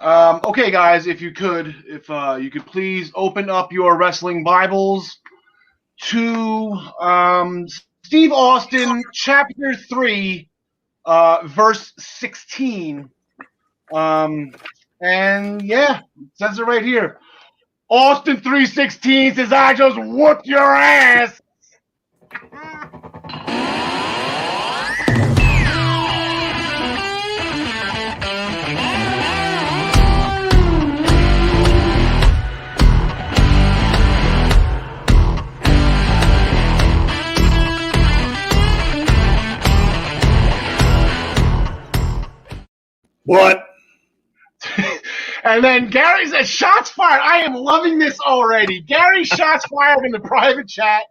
Okay, guys, if you could please open up your wrestling Bibles to Steve Austin, chapter 3, verse 16. Um, and yeah, it says it right here. Austin 3:16 says, "I just whooped your ass." What? And then Gary says, "Shots fired." I am loving this already. Gary shots fired in the private chat.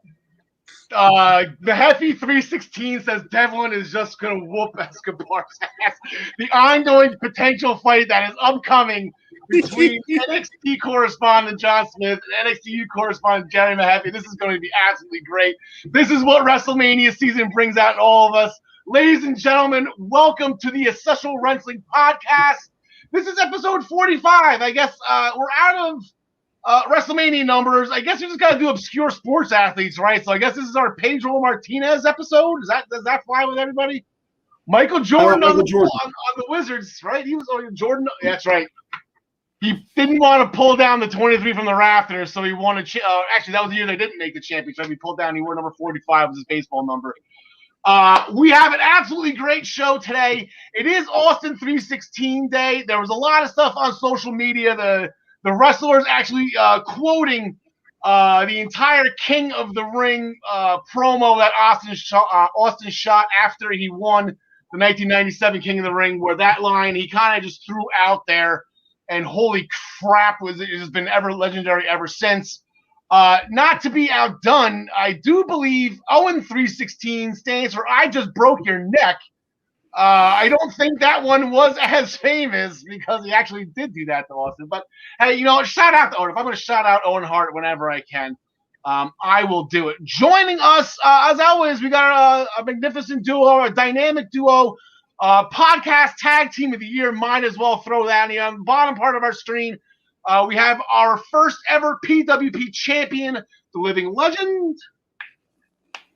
Mehaffy 316 says Devlin is just gonna whoop Escobar's ass. The ongoing potential fight that is upcoming between NXT correspondent John Smith and NXT correspondent Gary Mehaffy. This is going to be absolutely great. This is what WrestleMania season brings out in all of us. Ladies and gentlemen, welcome to the Essential Wrestling Podcast. This is episode 45. I guess we're out of WrestleMania numbers. I guess we just got to do obscure sports athletes, right? So I guess this is our Pedro Martinez episode. Does that fly with everybody? Michael Jordan, on the Wizards, right? He was Jordan. That's right. He didn't want to pull down the 23 from the rafters, so he won actually, that was the year they didn't make the championship. He pulled down. He wore number 45 was his baseball number. We have an absolutely great show today. It is Austin 316 Day. There was a lot of stuff on social media. The wrestlers actually quoting the entire King of the Ring promo that Austin shot after he won the 1997 King of the Ring, where that line he kind of just threw out there, and holy crap, it has been ever legendary ever since. Not to be outdone, I do believe Owen 316 stands for "I just broke your neck." I don't think that one was as famous because he actually did do that to Austin. But hey, shout out to Owen. If I'm going to shout out Owen Hart whenever I can, I will do it. Joining us, as always, we got a magnificent duo, a dynamic duo, podcast tag team of the year. Might as well throw that in on the bottom part of our screen. We have our first ever PWP champion, the living legend,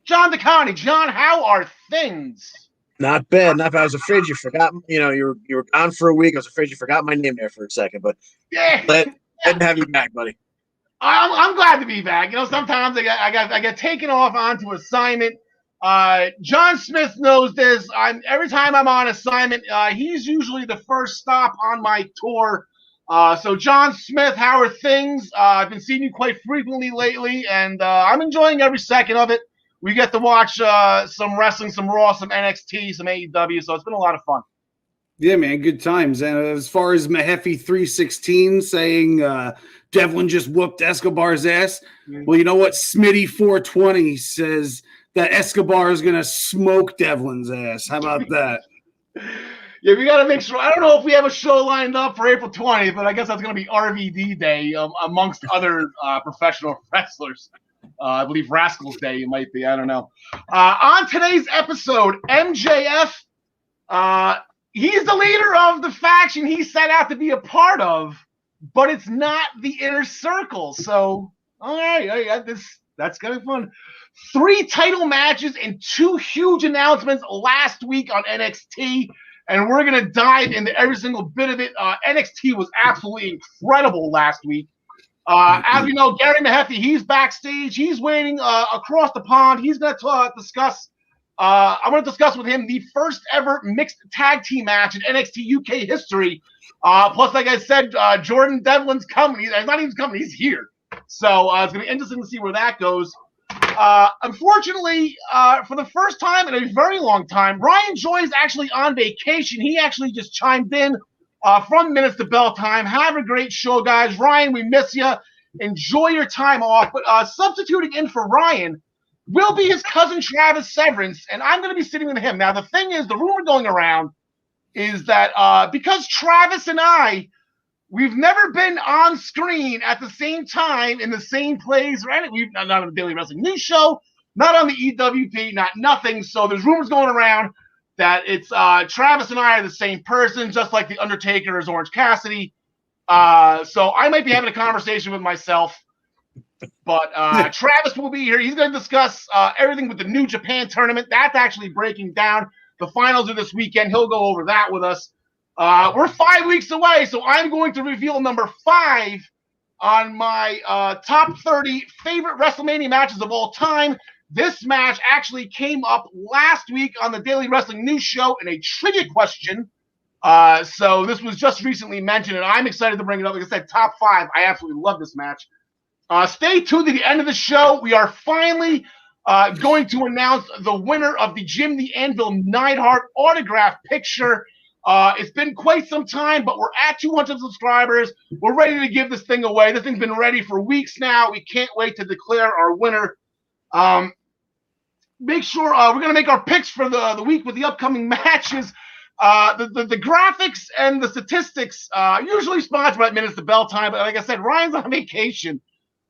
John DeConnie. John, how are things? Not bad. I was afraid you forgot. You were gone for a week. I was afraid you forgot my name there for a second, but yeah, glad to have you back, buddy. I'm glad to be back. Sometimes I get taken off onto assignment. John Smith knows this. Every time I'm on assignment, he's usually the first stop on my tour. So John Smith, how are things? I've been seeing you quite frequently lately, and I'm enjoying every second of it. We get to watch some wrestling, some Raw, some NXT, some AEW, so it's been a lot of fun. Yeah, man, good times. And as far as Mehaffy 316 saying Devlin just whooped Escobar's ass, well, you know what? Smitty 420 says that Escobar is going to smoke Devlin's ass. How about that? Yeah, we got to make sure. I don't know if we have a show lined up for April 20th, but I guess that's going to be RVD Day amongst other professional wrestlers. I believe Rascals Day it might be. I don't know. On today's episode, MJF, he's the leader of the faction he set out to be a part of, but it's not the inner circle. So, all right, that's kind of fun. 3 title matches and 2 huge announcements last week on NXT, and we're going to dive into every single bit of it. NXT was absolutely incredible last week. As we know, Gary Mehaffy, he's backstage. He's waiting across the pond. He's going to discuss. I'm going to discuss with him the first ever mixed tag team match in NXT UK history. Plus, like I said, Jordan Devlin's coming. He's not even coming. He's here. So it's going to be interesting to see where that goes. Unfortunately, for the first time in a very long time, Ryan Joy is actually on vacation. He actually just chimed in from Minutes to Bell Time. Have a great show, guys. Ryan, we miss you. Enjoy your time off. But substituting in for Ryan will be his cousin Travis Severance, and I'm going to be sitting with him. Now, the thing is, the rumor going around is that because Travis and I, we've never been on screen at the same time in the same place, right? We've not on the Daily Wrestling News Show, not on the EWP, nothing. So there's rumors going around that it's Travis and I are the same person, just like The Undertaker is Orange Cassidy. So I might be having a conversation with myself. But Travis will be here. He's going to discuss everything with the New Japan tournament. That's actually breaking down. The finals are this weekend. He'll go over that with us. We're 5 weeks away, so I'm going to reveal number 5 on my top 30 favorite WrestleMania matches of all time. This match actually came up last week on the Daily Wrestling News Show in a trivia question. So this was just recently mentioned, and I'm excited to bring it up. Like I said, top 5. I absolutely love this match. Stay tuned to the end of the show. We are finally going to announce the winner of the Jim the Anvil Neidhart autograph picture. It's been quite some time, but we're at 200 subscribers. We're ready to give this thing away. This thing's been ready for weeks now. We can't wait to declare our winner. Make sure we're going to make our picks for the week with the upcoming matches. The graphics and the statistics usually sponsored by Minutes to Bell Time, but like I said, Ryan's on vacation.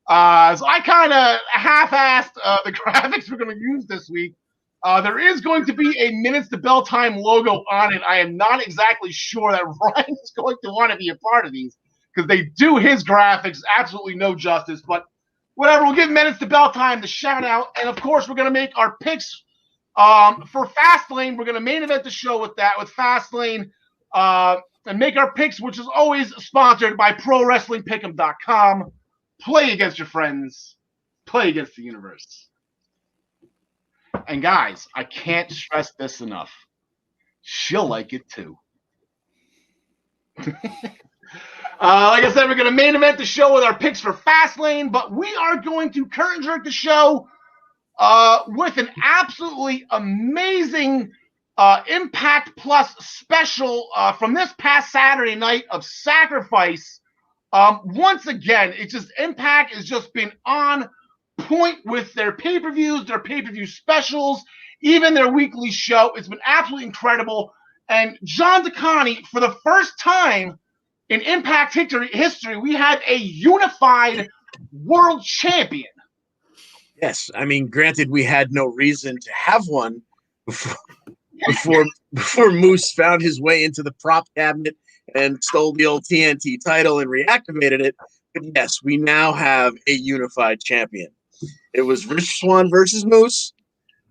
So I kind of half-assed the graphics we're going to use this week. There is going to be a Minutes to Bell Time logo on it. I am not exactly sure that Ryan is going to want to be a part of these because they do his graphics absolutely no justice. But whatever, we'll give Minutes to Bell Time the shout-out. And, of course, we're going to make our picks for Fastlane. We're going to main event the show with that, with Fastlane, and make our picks, which is always sponsored by ProWrestlingPick'em.com. Play against your friends. Play against the universe. And guys, I can't stress this enough. She'll like it too. Like I said, we're going to main event the show with our picks for Fastlane, but we are going to curtain jerk the show with an absolutely amazing Impact Plus special from this past Saturday night of Sacrifice. Once again, it's just Impact has just been on point with their pay-per-views, their pay-per-view specials, even their weekly show. It's been absolutely incredible. And John DeConnie, for the first time in Impact history, we had a unified world champion. Yes, I mean, granted, we had no reason to have one before Moose found his way into the prop cabinet and stole the old TNT title and reactivated it. But yes, we now have a unified champion. It was Rich Swann versus Moose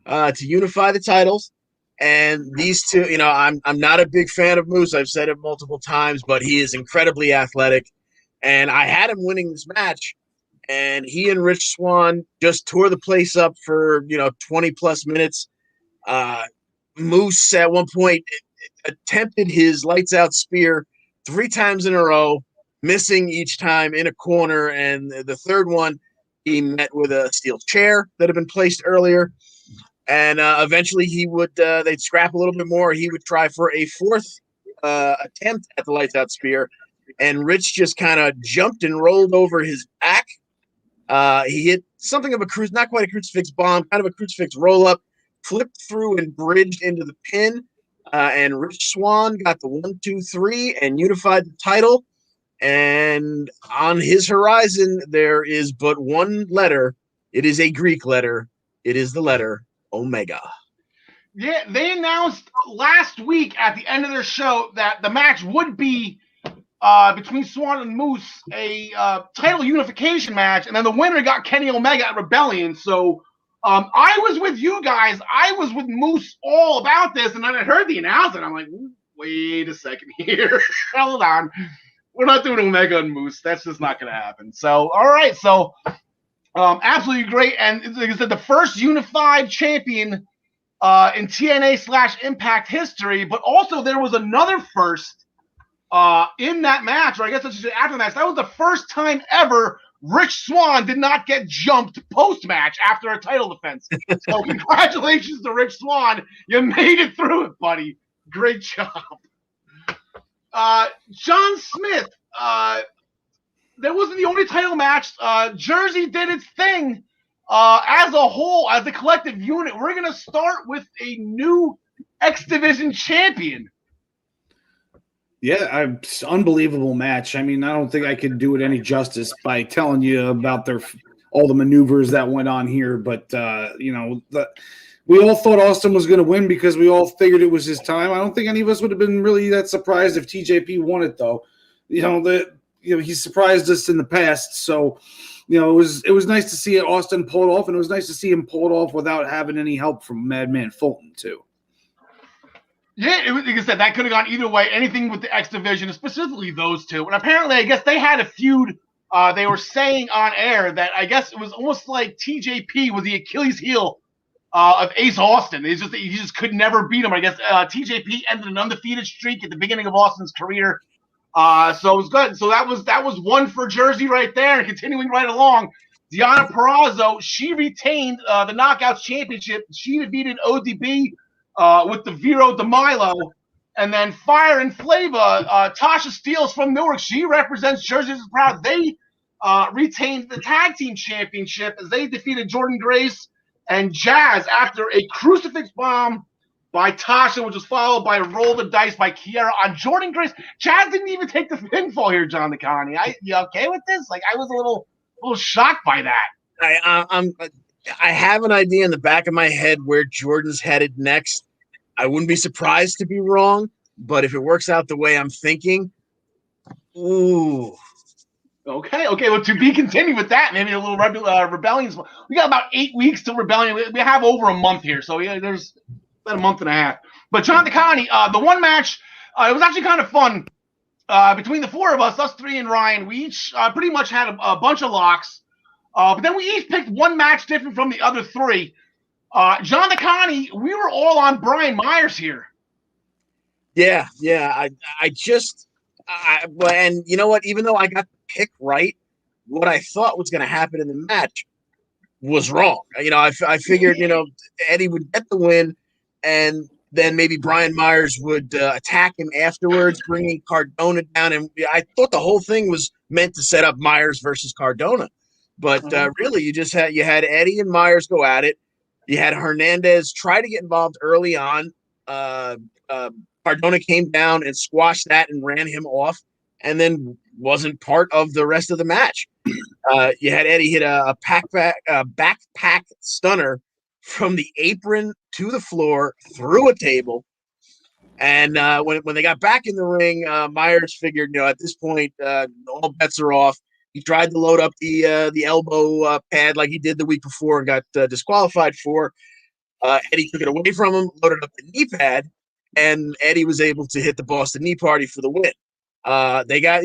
to unify the titles. And these two, you know, I'm not a big fan of Moose. I've said it multiple times, but he is incredibly athletic. And I had him winning this match. And he and Rich Swann just tore the place up for, 20 plus minutes. Moose at one point attempted his lights out spear 3 times in a row, missing each time in a corner. And the third one, he met with a steel chair that had been placed earlier. And eventually they'd scrap a little bit more. He would try for a 4th attempt at the lights out spear. And Rich just kind of jumped and rolled over his back. He hit something of a not quite a crucifix bomb, kind of a crucifix roll up, flipped through and bridged into the pin. And Rich Swann got the 1, 2, 3 and unified the title. And on his horizon, there is but one letter. It is a Greek letter. It is the letter Omega. Yeah, they announced last week at the end of their show that the match would be between Swann and Moose, a title unification match, and then the winner got Kenny Omega at Rebellion. So I was with you guys. I was with Moose all about this, and then I heard the announcement. I'm like, wait a second here. Hold on. We're not doing Omega and Moose. That's just not going to happen. So, all right. So, absolutely great. And like I said, the first unified champion in TNA/Impact history, but also there was another first in that match, or I guess I should say after the match. That was the first time ever Rich Swann did not get jumped post-match after a title defense. So congratulations to Rich Swann. You made it through it, buddy. Great job. John Smith, that wasn't the only title match. Jersey did its thing as a whole, as a collective unit. We're going to start with a new X Division champion. Yeah, unbelievable match. I mean, I don't think I could do it any justice by telling you about all the maneuvers that went on here. But, we all thought Austin was going to win because we all figured it was his time. I don't think any of us would have been really that surprised if TJP won it, though. he's surprised us in the past. So, it was nice to see Austin pull it off, and it was nice to see him pull it off without having any help from Madman Fulton too. Yeah, it was, like I said, that could have gone either way. Anything with the X Division, specifically those two. And apparently, I guess they had a feud. They were saying on air that I guess it was almost like TJP was the Achilles heel of Ace Austin. He just could never beat him. I guess TJP ended an undefeated streak at the beginning of Austin's career. So it was good. So that was one for Jersey right there. And continuing right along, Deonna Purrazzo, she retained the Knockouts Championship. She defeated ODB with the Vero de Milo. And then Fire and Flava, Tasha Steeles from Newark. She represents Jersey's Proud. They retained the Tag Team Championship as they defeated Jordan Grace and Jazz after a crucifix bomb by Tasha, which was followed by a roll the dice by Kiera on Jordan Grace. Jazz didn't even take the pinfall here, John DeConi. You okay with this? Like, I was a little shocked by that. I have an idea in the back of my head where Jordan's headed next. I wouldn't be surprised to be wrong, but if it works out the way I'm thinking, ooh. Okay. Well, to be continued with that, maybe a little Rebellion. We got about 8 weeks till Rebellion. We have over a month here, so yeah, there's about a month and a half. But John DeConi, the one match, it was actually kind of fun. Between the four of us three and Ryan, we each pretty much had a bunch of locks. But then we each picked one match different from the other three. John DeConi, we were all on Brian Myers here. Yeah. And you know what? Even though I got the pick right, what I thought was going to happen in the match was wrong. I figured, Eddie would get the win, and then maybe Brian Myers would attack him afterwards, bringing Cardona down. And I thought the whole thing was meant to set up Myers versus Cardona. But really, you had Eddie and Myers go at it. You had Hernandez try to get involved early on. Cardona came down and squashed that and ran him off, and then wasn't part of the rest of the match. You had Eddie hit a backpack stunner from the apron to the floor through a table. And when they got back in the ring, Myers figured, at this point, all bets are off. He tried to load up the elbow pad like he did the week before and got disqualified for. Eddie took it away from him, loaded up the knee pad, and Eddie was able to hit the Boston Knee Party for the win. They got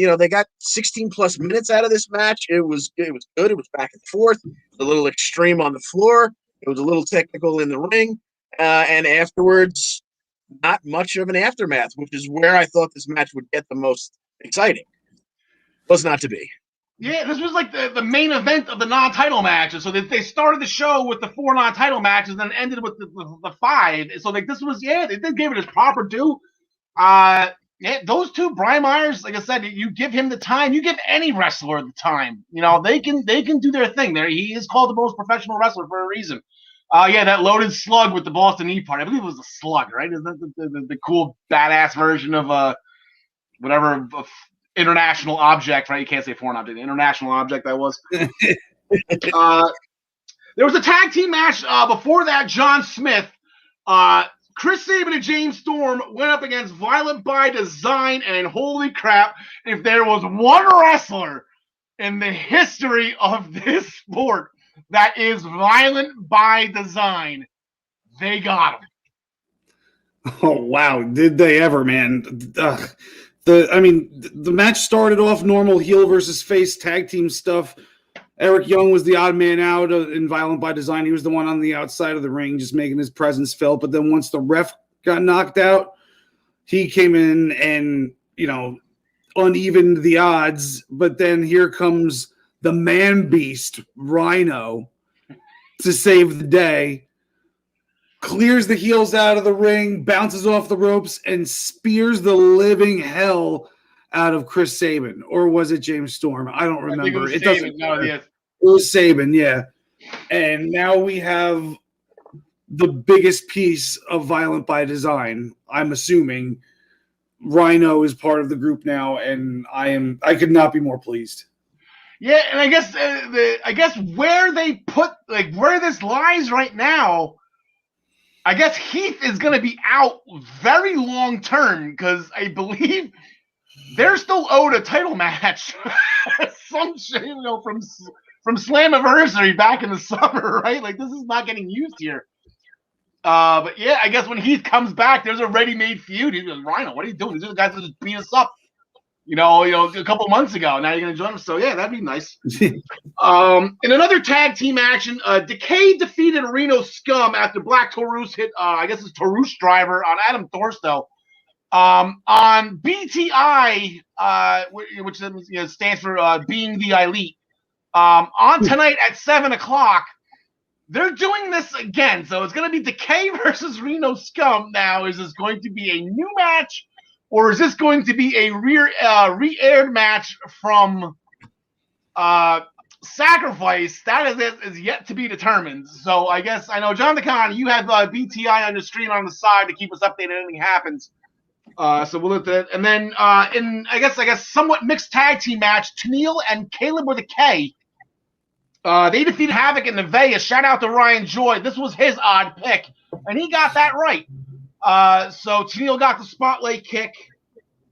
16 plus minutes out of this match. It was good. It was back and forth, a little extreme on the floor. It was a little technical in the ring, and afterwards, not much of an aftermath, which is where I thought this match would get the most exciting. Was not to be. Yeah, this was like the main event of the non-title matches. So they started the show with the 4 non-title matches and then ended with the 5. So like this was, they did give it its proper due. Those two, Brian Myers, like I said, you give him the time. You give any wrestler the time. They can do their thing. There, he is called the most professional wrestler for a reason. That loaded slug with the Boston Knee Party. I believe it was a slug, right? Is that the cool badass version of whatever international object, right? You can't say foreign object. International object that was. There was a tag team match before that. John Smith, Chris Sabin and James Storm went up against Violent by Design, and holy crap, if there was one wrestler in the history of this sport that is Violent by Design, they got him. Oh, wow. Did they ever, man? The match started off normal heel versus face tag team stuff. Eric Young was the odd man out in Violent by Design. He was the one on the outside of the ring, just making his presence felt. But then once the ref got knocked out, he came in and, unevened the odds. But then here comes the man beast, Rhino, to save the day. Clears the heels out of the ring, bounces off the ropes, and spears the living hell out of Chris Sabin. Or was it James Storm? I don't remember. It doesn't. No, yes. It was Sabin, yeah. And now we have the biggest piece of Violent by Design. I'm assuming Rhino is part of the group now, and I could not be more pleased. Yeah, and I guess where they put, like, where this lies right now, I guess Heath is going to be out very long term, because I believe they're still owed a title match. Some shit, from Slammiversary back in the summer, right? Like, this is not getting used here. But yeah, I guess when Heath comes back, there's a ready-made feud. He goes, Rhino, what are you doing? These are the guys that just beat us up, a couple months ago. Now you're gonna join them. So yeah, that'd be nice. In another tag team action, Decay defeated Reno Scum after Black Taurus hit, I guess it's Taurus driver on Adam Thorsto. On BTI, which stands for Being the Elite. On tonight at 7:00. They're doing this again, so it's going to be Decay versus Reno Scum. Now, is this going to be a new match, or is this going to be a re-aired match from Sacrifice? That is yet to be determined. So I guess I know, John DeCon, you have BTI on your stream on the side to keep us updated if anything happens. So we'll let that. And then in I guess somewhat mixed tag team match, Tennille and Caleb with a K. They defeated Havoc and Nevaeh. Shout out to Ryan Joy. This was his odd pick, and he got that right. So Tennille got the spotlight kick.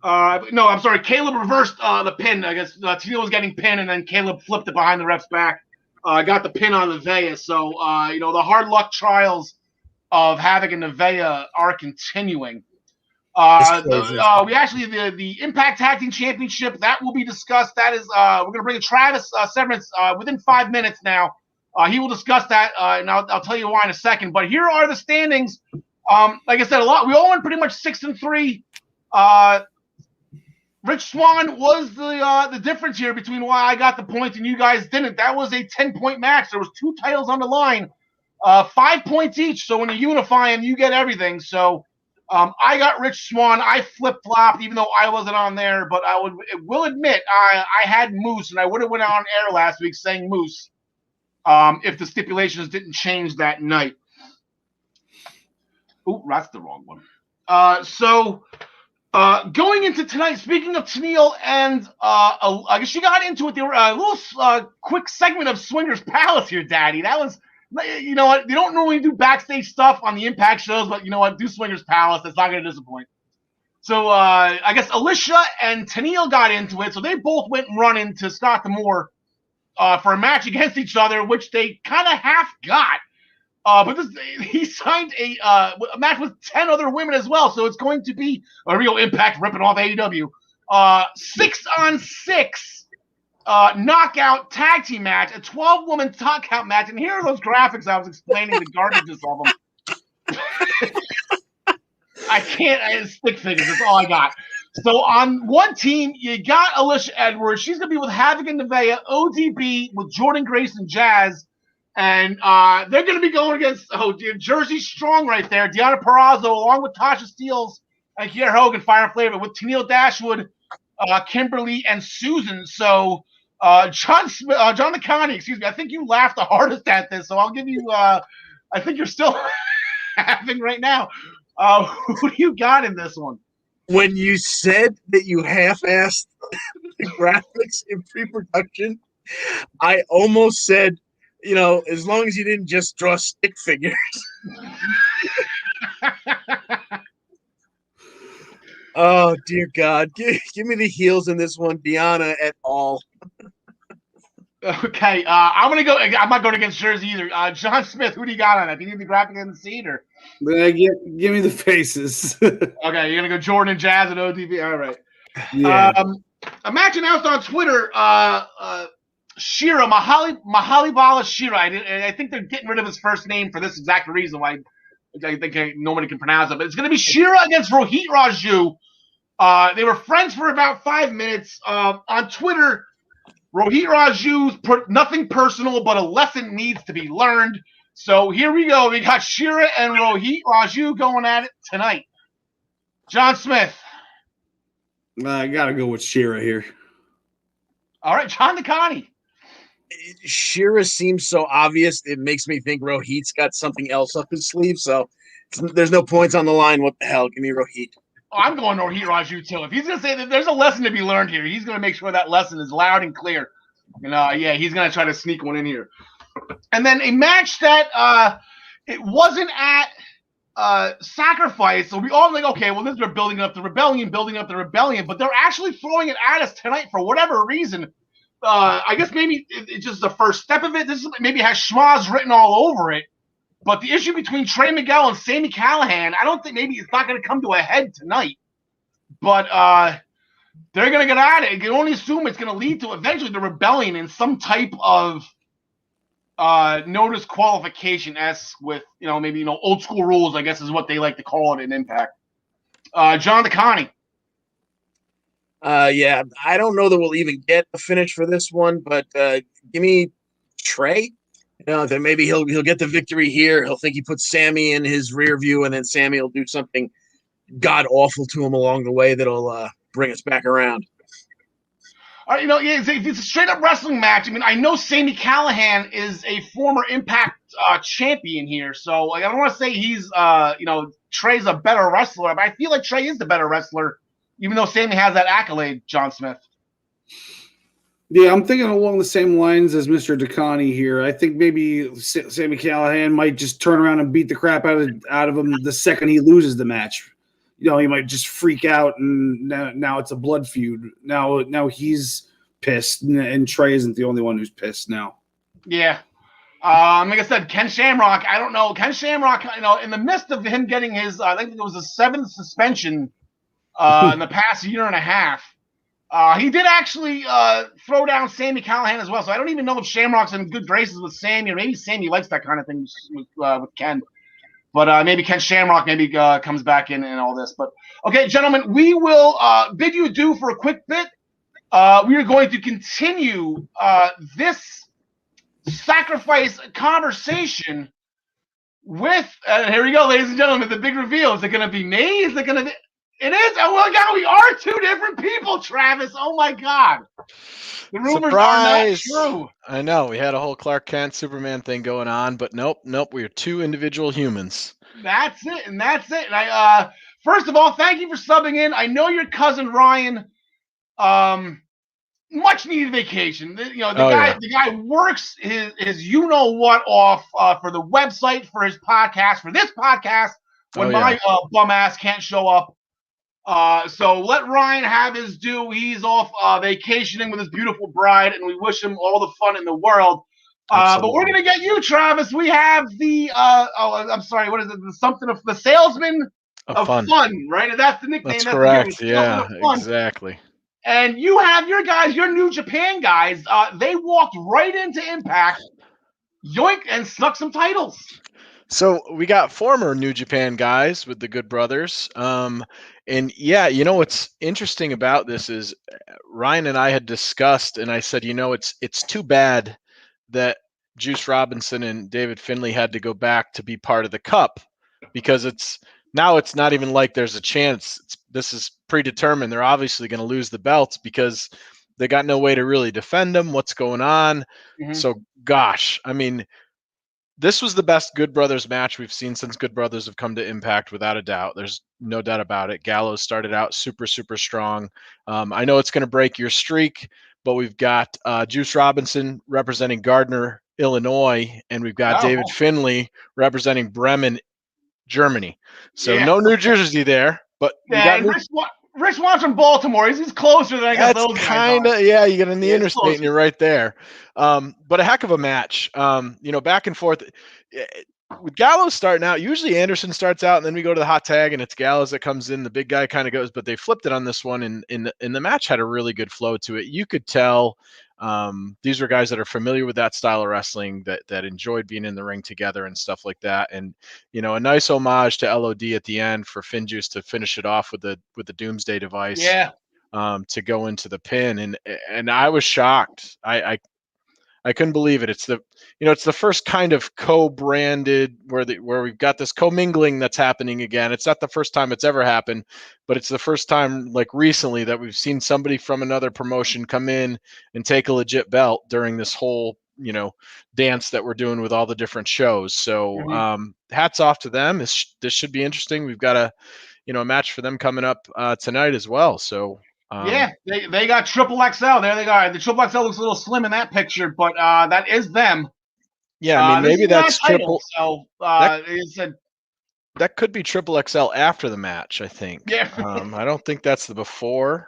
No, I'm sorry. Caleb reversed the pin. I guess Tennille was getting pinned, and then Caleb flipped it behind the ref's back. Got the pin on Nevaeh. So, the hard luck trials of Havoc and Nevaeh are continuing. We actually the Impact Tag Team Championship that will be discussed. That is, we're gonna bring Travis Severance within 5 minutes now. He will discuss that, and I'll tell you why in a second. But here are the standings. Like I said, we all went pretty much 6-3. Rich Swann was the difference here between why I got the points and you guys didn't. That was a 10-point match. There was 2 titles on the line, 5 points each. So when you unify them, you get everything. So. I got Rich Swann. I flip-flopped, even though I wasn't on there. But I will admit, I had Moose, and I would have went on air last week saying Moose if the stipulations didn't change that night. Oh, that's the wrong one. So going into tonight, speaking of Tennille, and I guess you got into it. There were a little quick segment of Swingers Palace here, Daddy. That was. You know what? They don't normally do backstage stuff on the Impact shows, but you know what? Do Swingers Palace. That's not going to disappoint. So I guess Alicia and Tennille got into it. So they both went and run into Scott D'Amore for a match against each other, which they kind of half got. But he signed a match with 10 other women as well. So it's going to be a real Impact ripping off AEW. 6-on-6. Knockout tag team match, a 12-woman knockout match, and here are those graphics I was explaining the garbages of them. I can't. Stick figures. That's all I got. So on one team, you got Alicia Edwards. She's gonna be with Havoc and Nevaeh, ODB with Jordan Grace and Jazz, and they're gonna be going against Jersey Strong right there, Deonna Purrazzo, along with Tasha Steelz and Kiera Hogan, Fire and Flavor, with Tennille Dashwood, Kimberly, and Susan. So. John DeConnie, excuse me. I think you laughed the hardest at this, so I'll give you. I think you're still laughing right now. Who do you got in this one? When you said that you half-assed the graphics in pre-production, I almost said, as long as you didn't just draw stick figures. Oh dear God! Give me the heels in this one, Deonna et al. Okay, I'm not going against Jersey either. John Smith, who do you got on that? Do you need the graphic in the seat or? Give me the faces. Okay, you're gonna go Jordan and Jazz and ODB. All right. Yeah. A match announced on Twitter. Shira Mahalibala Shira. I think they're getting rid of his first name for this exact reason why. I think nobody can pronounce it, but it's going to be Shira against Rohit Raju. They were friends for about 5 minutes. On Twitter, Rohit Raju's put nothing personal, but a lesson needs to be learned. So here we go. We got Shira and Rohit Raju going at it tonight. John Smith. I got to go with Shira here. All right, John DeConnie. Shira seems so obvious. It makes me think Rohit's got something else up his sleeve. So there's no points on the line. What the hell? Give me Rohit. Oh, I'm going Rohit Raju too. If he's going to say that there's a lesson to be learned here, he's going to make sure that lesson is loud and clear. Yeah, he's going to try to sneak one in here. And then a match that it wasn't at sacrifice. So we all like, okay, well, they're building up the rebellion, but they're actually throwing it at us tonight for whatever reason. I guess maybe it's just the first step of it. This maybe has schmoz written all over it. But the issue between Trey Miguel and Sami Callihan, I don't think maybe it's not going to come to a head tonight. But they're going to get at it. You can only assume it's going to lead to eventually the rebellion in some type of no disqualification with maybe old school rules, I guess is what they like to call it in Impact. John DeConnie. Yeah, I don't know that we'll even get a finish for this one, but give me Trey. Then maybe he'll get the victory here. He'll think he puts Sami in his rear view, and then Sami will do something god awful to him along the way that'll bring us back around. It's a straight up wrestling match. I mean, I know Sami Callihan is a former Impact champion here, so I don't want to say he's Trey's a better wrestler, but I feel like Trey is the better wrestler, even though Sami has that accolade. John Smith. Yeah, I'm thinking along the same lines as Mr. DeConnie here. I think maybe Sami Callihan might just turn around and beat the crap out of him the second he loses the match. He might just freak out, and now it's a blood feud. Now he's pissed, and Trey isn't the only one who's pissed now. Yeah. Like I said, Ken Shamrock, I don't know. Ken Shamrock, in the midst of him getting his, I think it was a 7th suspension in the past year and a half, he did actually throw down Sami Callihan as well. So I don't even know if Shamrock's in good graces with Sami, or maybe Sami likes that kind of thing with Ken. But maybe Ken Shamrock comes back in and all this. But okay, gentlemen, we will bid you adieu for a quick bit. We are going to continue this sacrifice conversation with. Here we go, ladies and gentlemen. The big reveal. Is it going to be me? Is it going to be? It is. Oh my God, we are 2 different people, Travis. Oh my God. The rumors Surprise. are not true. I know. We had a whole Clark Kent Superman thing going on, but nope. We are 2 individual humans. That's it. And I first of all, thank you for subbing in. I know your cousin Ryan much needed vacation. The guy works his what off for the website, for his podcast, for this podcast when my bum ass can't show up. So let Ryan have his due. He's off vacationing with his beautiful bride, and we wish him all the fun in the world. But we're gonna get you, Travis. We have the I'm sorry, what is it? The salesman of fun, right? That's the nickname. That's correct. Yeah, exactly. And you have your guys, your New Japan guys. They walked right into Impact, yoink, and snuck some titles. So we got former New Japan guys with the Good Brothers. And yeah, what's interesting about this is Ryan and I had discussed, and I said, it's too bad that Juice Robinson and David Finlay had to go back to be part of the Cup, because it's not even like there's a chance. This is predetermined. They're obviously going to lose the belts because they got no way to really defend them. What's going on? Mm-hmm. So, gosh, I mean, this was the best Good Brothers match we've seen since Good Brothers have come to Impact, without a doubt. There's no doubt about it. Gallows started out super, super strong. I know it's going to break your streak, but we've got Juice Robinson representing Gardner, Illinois, and we've got David Finlay representing Bremen, Germany. So no New Jersey there, but Rich wants from Baltimore. He's closer than I guess those guys. Kind of, yeah. You get in the interstate closer. And you're right there. But a heck of a match. Back and forth. With Gallows starting out, usually Anderson starts out, and then we go to the hot tag, and it's Gallows that comes in. The big guy kind of goes, but they flipped it on this one, and the match had a really good flow to it. You could tell these were guys that are familiar with that style of wrestling, that enjoyed being in the ring together and stuff like that. And a nice homage to LOD at the end for Finjuice to finish it off with the Doomsday device. Yeah. To go into the pin, and I was shocked. I couldn't believe it. It's the first kind of co-branded where we've got this commingling that's happening again. It's not the first time it's ever happened, but it's the first time like recently that we've seen somebody from another promotion come in and take a legit belt during this whole, dance that we're doing with all the different shows. So hats off to them. This should be interesting. We've got a match for them coming up tonight as well. So they got triple XL. There they go. The triple XL looks a little slim in that picture, but that is them. Yeah, I mean maybe that's triple. So that could be triple XL after the match. I think. Yeah. I don't think that's the before.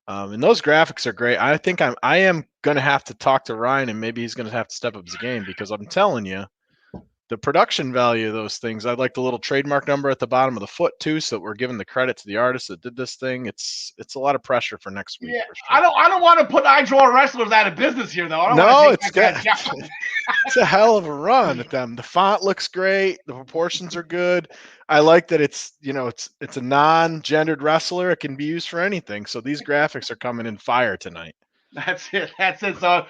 And those graphics are great. I think I am gonna have to talk to Ryan, and maybe he's gonna have to step up his game because I'm telling you, the production value of those things. I'd like the little trademark number at the bottom of the foot too, so that we're giving the credit to the artist that did this thing. It's a lot of pressure for next week. Yeah, For sure. I don't want to put iDraw wrestlers out of business here though. I don't No, want to it's take good. that job. It's a hell of a run at them. The font looks great. The proportions are good. I like that it's it's a non-gendered wrestler. It can be used for anything. So these graphics are coming in fire tonight. That's it. That's it. So,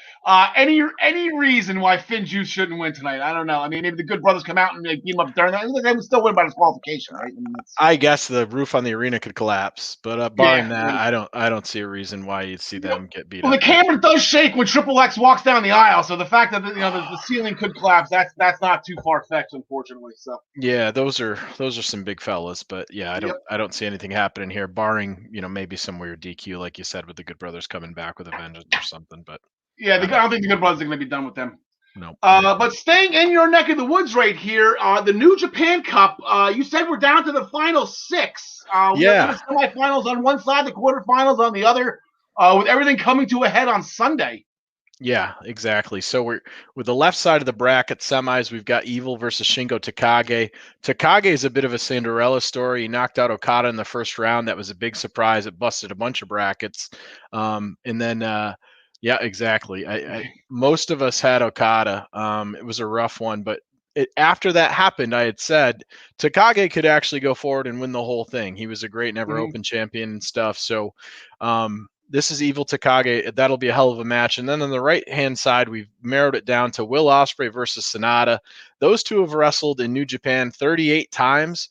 any reason why Finn Juice shouldn't win tonight? I don't know. I mean, maybe the Good Brothers come out and beat him up during that. They would still win by disqualification, right? I guess the roof on the arena could collapse, but barring Yeah. that, I don't see a reason why you'd see them get beat Well, up. the camera does shake when Triple X walks down the aisle, so the fact that the ceiling could collapse, that's not too far fetched, unfortunately. So Yeah, those are some big fellas, but yeah, I don't see anything happening here, barring maybe some weird DQ, like you said, with the Good Brothers coming back with a vengeance or something. But yeah, I don't think the Good Brothers are going to be done with them. no. But staying in your neck of the woods right here, the New Japan Cup. You said we're down to the final 6. We have the semifinals on one side, the quarterfinals on the other, with everything coming to a head on Sunday. Yeah, exactly. So we're with the left side of the bracket semis, we've got Evil versus Shingo Takagi. Takagi is a bit of a Cinderella story. He knocked out Okada in the first round. That was a big surprise. It busted a bunch of brackets. And then yeah, exactly. Most of us had Okada. It was a rough one, but after that happened, I had said Takagi could actually go forward and win the whole thing. He was a great never open champion and stuff. So this is Evil Takagi. That'll be a hell of a match. And then on the right-hand side, we've narrowed it down to Will Ospreay versus Sonata. Those two have wrestled in New Japan 38 times,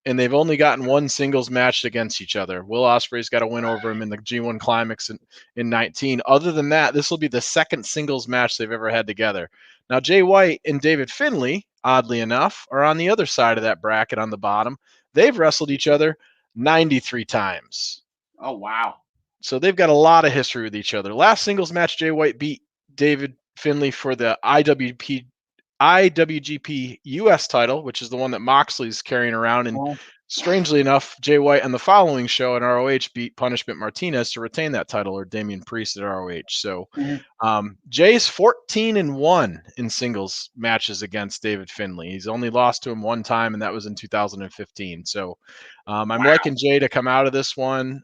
and they've only gotten one singles match against each other. Will Ospreay's got a win over him in the G1 Climax in 19. Other than that, this will be the second singles match they've ever had together. Now, Jay White and David Finlay, oddly enough, are on the other side of that bracket on the bottom. They've wrestled each other 93 times. Oh, wow. So they've got a lot of history with each other. Last singles match, Jay White beat David Finlay for the IWGP US title, which is the one that Moxley's carrying around. And strangely enough, Jay White on the following show in ROH beat Punishment Martinez to retain that title, or Damian Priest at ROH. So Jay's 14-1 in singles matches against David Finlay. He's only lost to him one time, and that was in 2015. So I'm liking Jay to come out of this one.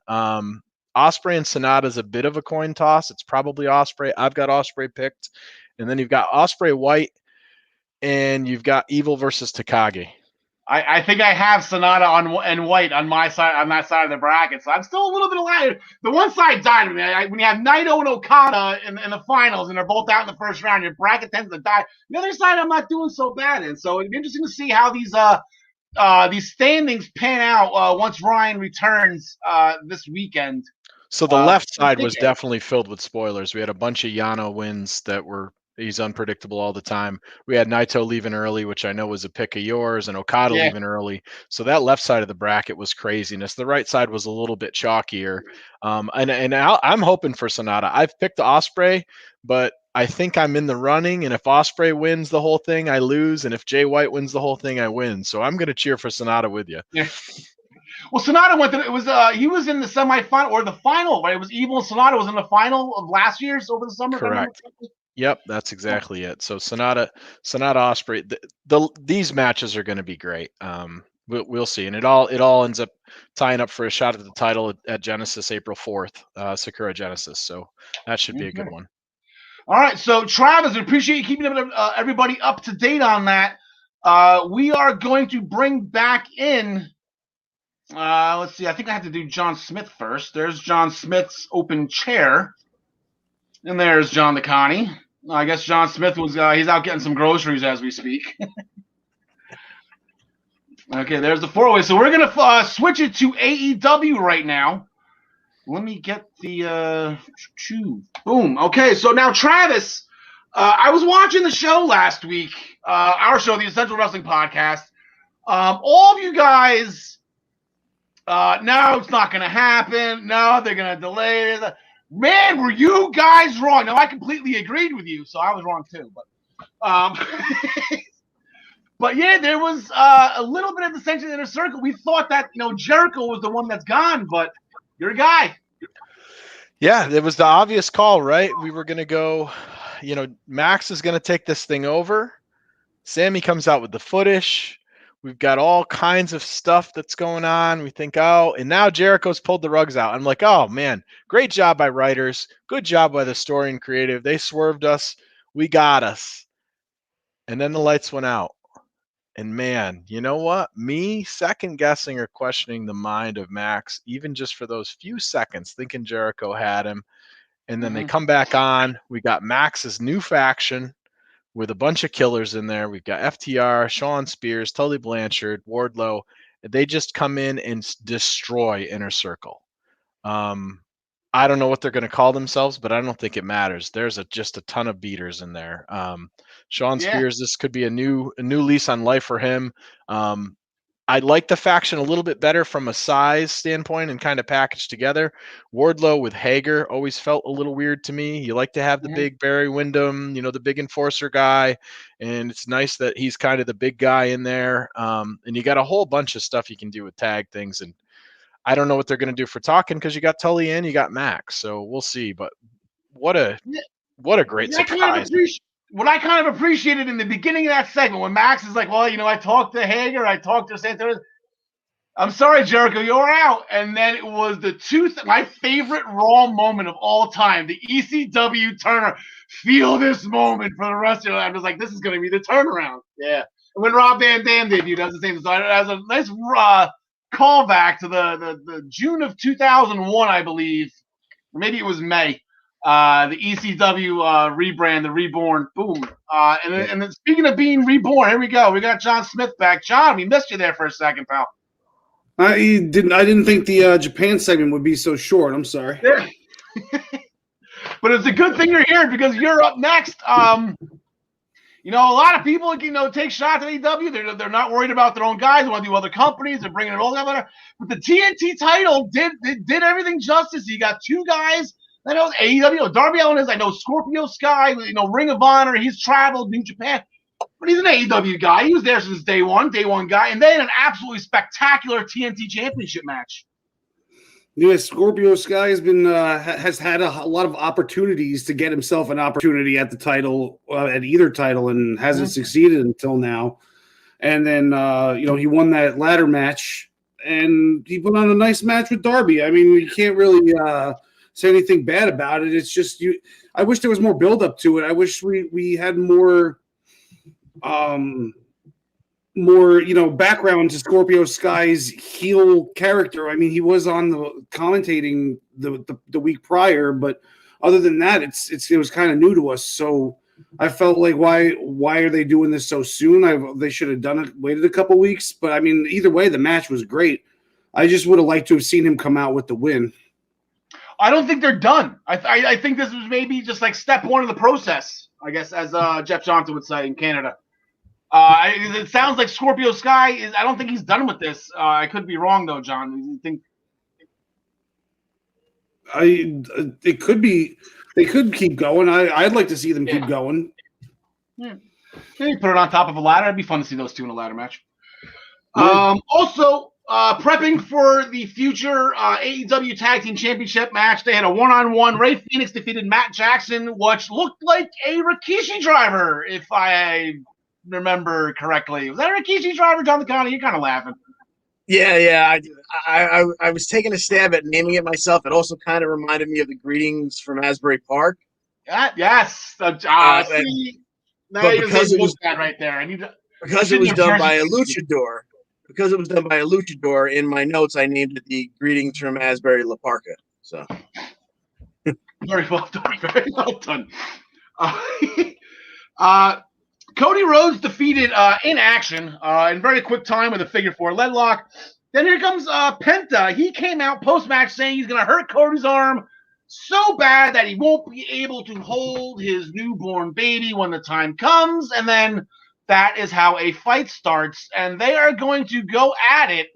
Ospreay and Sonata is a bit of a coin toss. It's probably Ospreay. I've got Ospreay picked. And then you've got Ospreay White, and you've got Evil versus Takagi. I think I have Sonata and White on my side, on that side of the bracket. So I'm still a little bit alive. The one side died with me. When you have Naito and Okada in the finals, and they're both out in the first round, your bracket tends to die. The other side, I'm not doing so bad in. So it'd be interesting to see how these standings pan out once Ryan returns this weekend. So the left side was definitely filled with spoilers. We had a bunch of Yano wins that he's unpredictable all the time. We had Naito leaving early, which I know was a pick of yours, and Okada leaving early. So that left side of the bracket was craziness. The right side was a little bit chalkier. And I'm hoping for Sonata. I've picked Ospreay, but I think I'm in the running. And if Ospreay wins the whole thing, I lose. And if Jay White wins the whole thing, I win. So I'm going to cheer for Sonata with you. Yeah. Well, Sonata he was in the semifinal or the final, right? It was Evil and Sonata was in the final of last year's over the summer. Correct. Yep, that's exactly it. So Sonata Ospreay, these matches are going to be great. We'll see, and it all ends up tying up for a shot at the title at Genesis April 4th, Sakura Genesis. So that should be a good one. All right, so Travis, I appreciate you keeping everybody up to date on that. We are going to bring back in. Let's see. I think I have to do John Smith first. There's John Smith's open chair, and there's John the Connie. I guess John Smith he's out getting some groceries as we speak. Okay, there's the 4-way. So we're gonna switch it to AEW right now. Let me get the boom. Okay, so now Travis, I was watching the show last week, our show, the Essential Wrestling Podcast. All of you guys. No, it's not going to happen. No, they're going to delay it. Man, were you guys wrong? No, I completely agreed with you, so I was wrong too. But But yeah, there was a little bit of dissension in the circle. We thought that Jericho was the one that's gone, but you're a guy. Yeah, it was the obvious call, right? We were going to go, Max is going to take this thing over. Sammy comes out with the footage. We've got all kinds of stuff that's going on. We think, and now Jericho's pulled the rugs out. I'm like, oh man, great job by writers. Good job by the story and creative. They swerved us. We got us. And then the lights went out. And man, you know what? Me second guessing or questioning the mind of Max, even just for those few seconds, thinking Jericho had him. And then they come back on. We got Max's new faction with a bunch of killers in there. We've got FTR, Sean Spears, Tully Blanchard, Wardlow. They just come in and destroy Inner Circle. I don't know what they're going to call themselves, but I don't think it matters. There's just a ton of beaters in there. Sean Spears, this could be a new lease on life for him. I like the faction a little bit better from a size standpoint and kind of packaged together. Wardlow with Hager always felt a little weird to me. You like to have the big Barry Windham, the big enforcer guy, and it's nice that he's kind of the big guy in there. And you got a whole bunch of stuff you can do with tag things, and I don't know what they're going to do for talking because you got Tully and you got Max, so we'll see. But what a great surprise! What I kind of appreciated in the beginning of that segment when Max is like, well, I talked to Hager, I talked to Santana. I'm sorry, Jericho, you're out. And then it was my favorite Raw moment of all time, the ECW turner. Feel this moment for the rest of your life. I was like, this is going to be the turnaround. Yeah. And when Rob Van Dam debuted, that was the same. So it was a nice callback to the June of 2001, I believe. Or maybe it was May. The ECW rebrand, the Reborn, boom. And then speaking of being reborn, here we go. We got John Smith back. John, we missed you there for a second, pal. I didn't think the Japan segment would be so short. I'm sorry. Yeah. But it's a good thing you're here because you're up next. A lot of people take shots at AEW. They're not worried about their own guys. They want to do other companies. They're bringing it all together. But the TNT title did everything justice. You got two guys. I know AEW, Darby Allin is, I know Scorpio Sky, Ring of Honor, he's traveled, New Japan, but he's an AEW guy. He was there since day one guy, and then an absolutely spectacular TNT Championship match. Yeah, Scorpio Sky has had a lot of opportunities to get himself an opportunity at the title, at either title, and hasn't succeeded until now. And then, he won that ladder match, and he put on a nice match with Darby. I mean, we can't really say anything bad about it. It's just I wish there was more build up to it. I wish we had more background to Scorpio Sky's heel character. I mean, he was on the commentating the week prior, but other than that, it was kind of new to us. So I felt like why are they doing this so soon? They should have waited a couple weeks. But I mean, either way, the match was great. I just would have liked to have seen him come out with the win. I don't think they're done. I think this was maybe just like step one of the process, I guess, as Jeff Johnson would say in Canada. It sounds like Scorpio Sky I don't think he's done with this. I could be wrong though, John. You think? It could be. They could keep going. I'd like to see them keep going. Yeah. Maybe put it on top of a ladder. It'd be fun to see those two in a ladder match. Also, prepping for the future AEW Tag Team Championship match, they had a one-on-one. Ray Phoenix defeated Matt Jackson, which looked like a Rikishi driver, if I remember correctly. Was that a Rikishi driver, John Licani? You're kind of laughing. Yeah. I was taking a stab at naming it myself. It also kind of reminded me of the greetings from Asbury Park. Yes. See, now but because it was that right there. Because it was done by a luchador. Because it was done by a luchador, in my notes, I named it the Greetings from Asbury La Parka. So, very well done. Very well done. Cody Rhodes defeated in action in very quick time with a figure four leg lock. Then here comes Penta. He came out post-match saying he's going to hurt Cody's arm so bad that he won't be able to hold his newborn baby when the time comes. And then that is how a fight starts. And they are going to go at it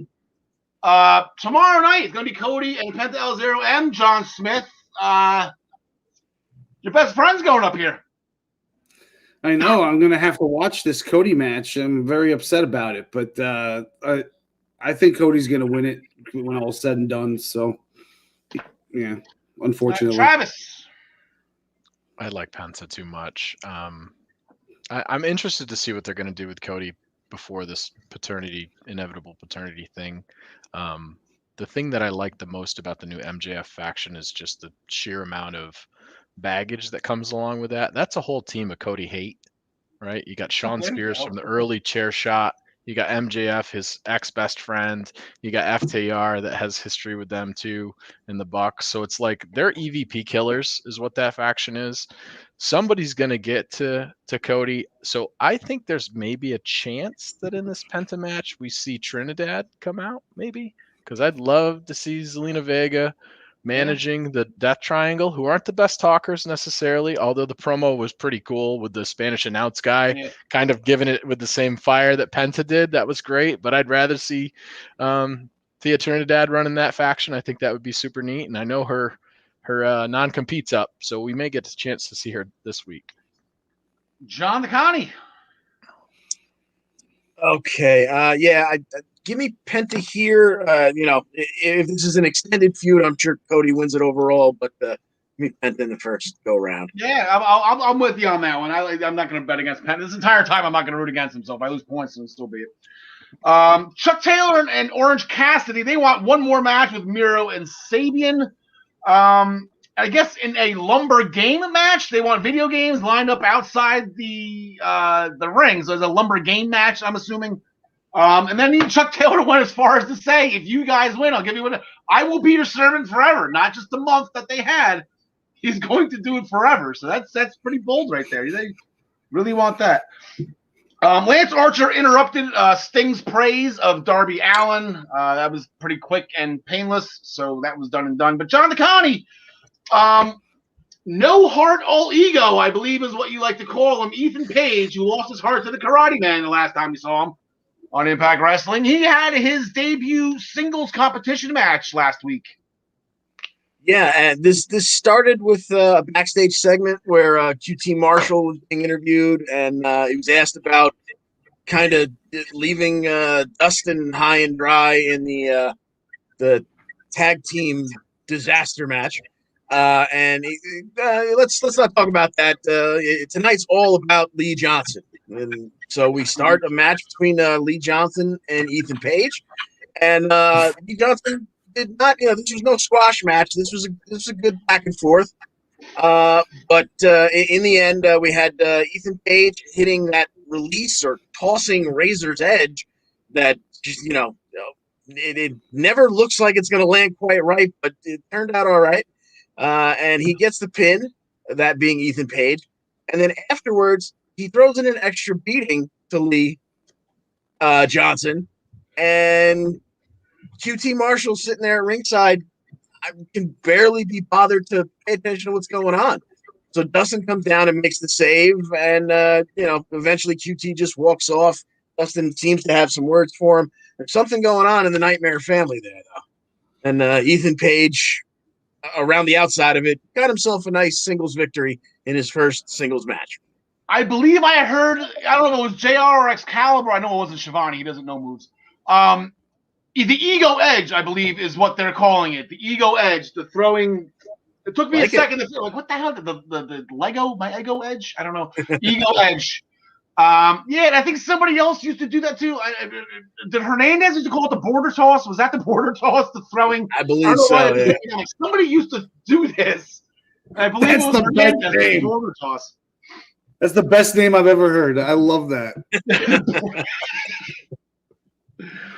tomorrow night. It's going to be Cody and Penta El Zero and John Smith. Your best friend's going up here. I know I'm going to have to watch this Cody match. I'm very upset about it, but I think Cody's going to win it when all's said and done. So, yeah, unfortunately. Travis. I like Penta too much. I'm interested to see what they're going to do with Cody before this inevitable paternity thing. The thing that I like the most about the new MJF faction is just the sheer amount of baggage that comes along with that. That's a whole team of Cody hate, right? You got Sean Spears from the early chair shot. You got MJF, his ex-best friend. You got FTR that has history with them too in the Bucks. So it's like they're EVP killers is what that faction is. Somebody's going to get to Cody. So I think there's maybe a chance that in this Penta match we see Trinidad come out, maybe. Because I'd love to see Zelina Vega managing the Death Triangle, who aren't the best talkers necessarily, although the promo was pretty cool with the Spanish announce guy kind of giving it with the same fire that Penta did. That was great, but I'd rather see Thea Trinidad running that faction. I think that would be super neat, and I know her non-compete's up, so we may get a chance to see her this week. John the Connie. Okay, give me Penta here. If this is an extended feud, I'm sure Cody wins it overall, but give me Penta in the first go round. Yeah, I'm with you on that one. I'm not going to bet against Penta. This entire time, I'm not going to root against him, so if I lose points, it'll still be it. Chuck Taylor and Orange Cassidy, they want one more match with Miro and Sabian. I guess in a lumber game match, they want video games lined up outside the ring. So it's a lumber game match, I'm assuming. And then even Chuck Taylor went as far as to say, if you guys win, I'll give you one. I will be your servant forever, not just the month that they had. He's going to do it forever. So that's pretty bold right there. They really want that. Lance Archer interrupted Sting's praise of Darby Allin. That was pretty quick and painless, so that was done and done. But John the Connie, no heart, all ego, I believe is what you like to call him. Ethan Page, who lost his heart to the Karate Man the last time we saw him on Impact Wrestling. He had his debut singles competition match last week. Yeah, and this started with a backstage segment where QT Marshall was being interviewed, and he was asked about kind of leaving Dustin high and dry in the tag team disaster match. And let's not talk about that. Tonight's all about Lee Johnson, and so we start a match between Lee Johnson and Ethan Page, and Lee Johnson did not. This was no squash match. This was a good back and forth. But in the end, we had Ethan Page hitting that release or tossing Razor's Edge that just it never looks like it's going to land quite right, but it turned out all right. And he gets the pin, that being Ethan Page. And then afterwards, he throws in an extra beating to Lee Johnson. And QT Marshall sitting there at ringside, I can barely be bothered to pay attention to what's going on. So Dustin comes down and makes the save. And, eventually QT just walks off. Dustin seems to have some words for him. There's something going on in the Nightmare family there, though. And Ethan Page, around the outside of it, got himself a nice singles victory in his first singles match. I believe I heard, I don't know if it was JR or Excalibur. I know it wasn't Shivani. He doesn't know moves. The Ego Edge, I believe, is what they're calling it. The Ego Edge, the throwing. It took me a second to feel like, what the hell? The Lego, my Ego Edge? I don't know. Ego Edge. And I think somebody else used to do that too. Did Hernandez used to call it the border toss? Was that the border toss? The throwing? I believe so. Yeah. Somebody used to do this. I believe it was the Hernandez, the border toss. That's the best name I've ever heard. I love that.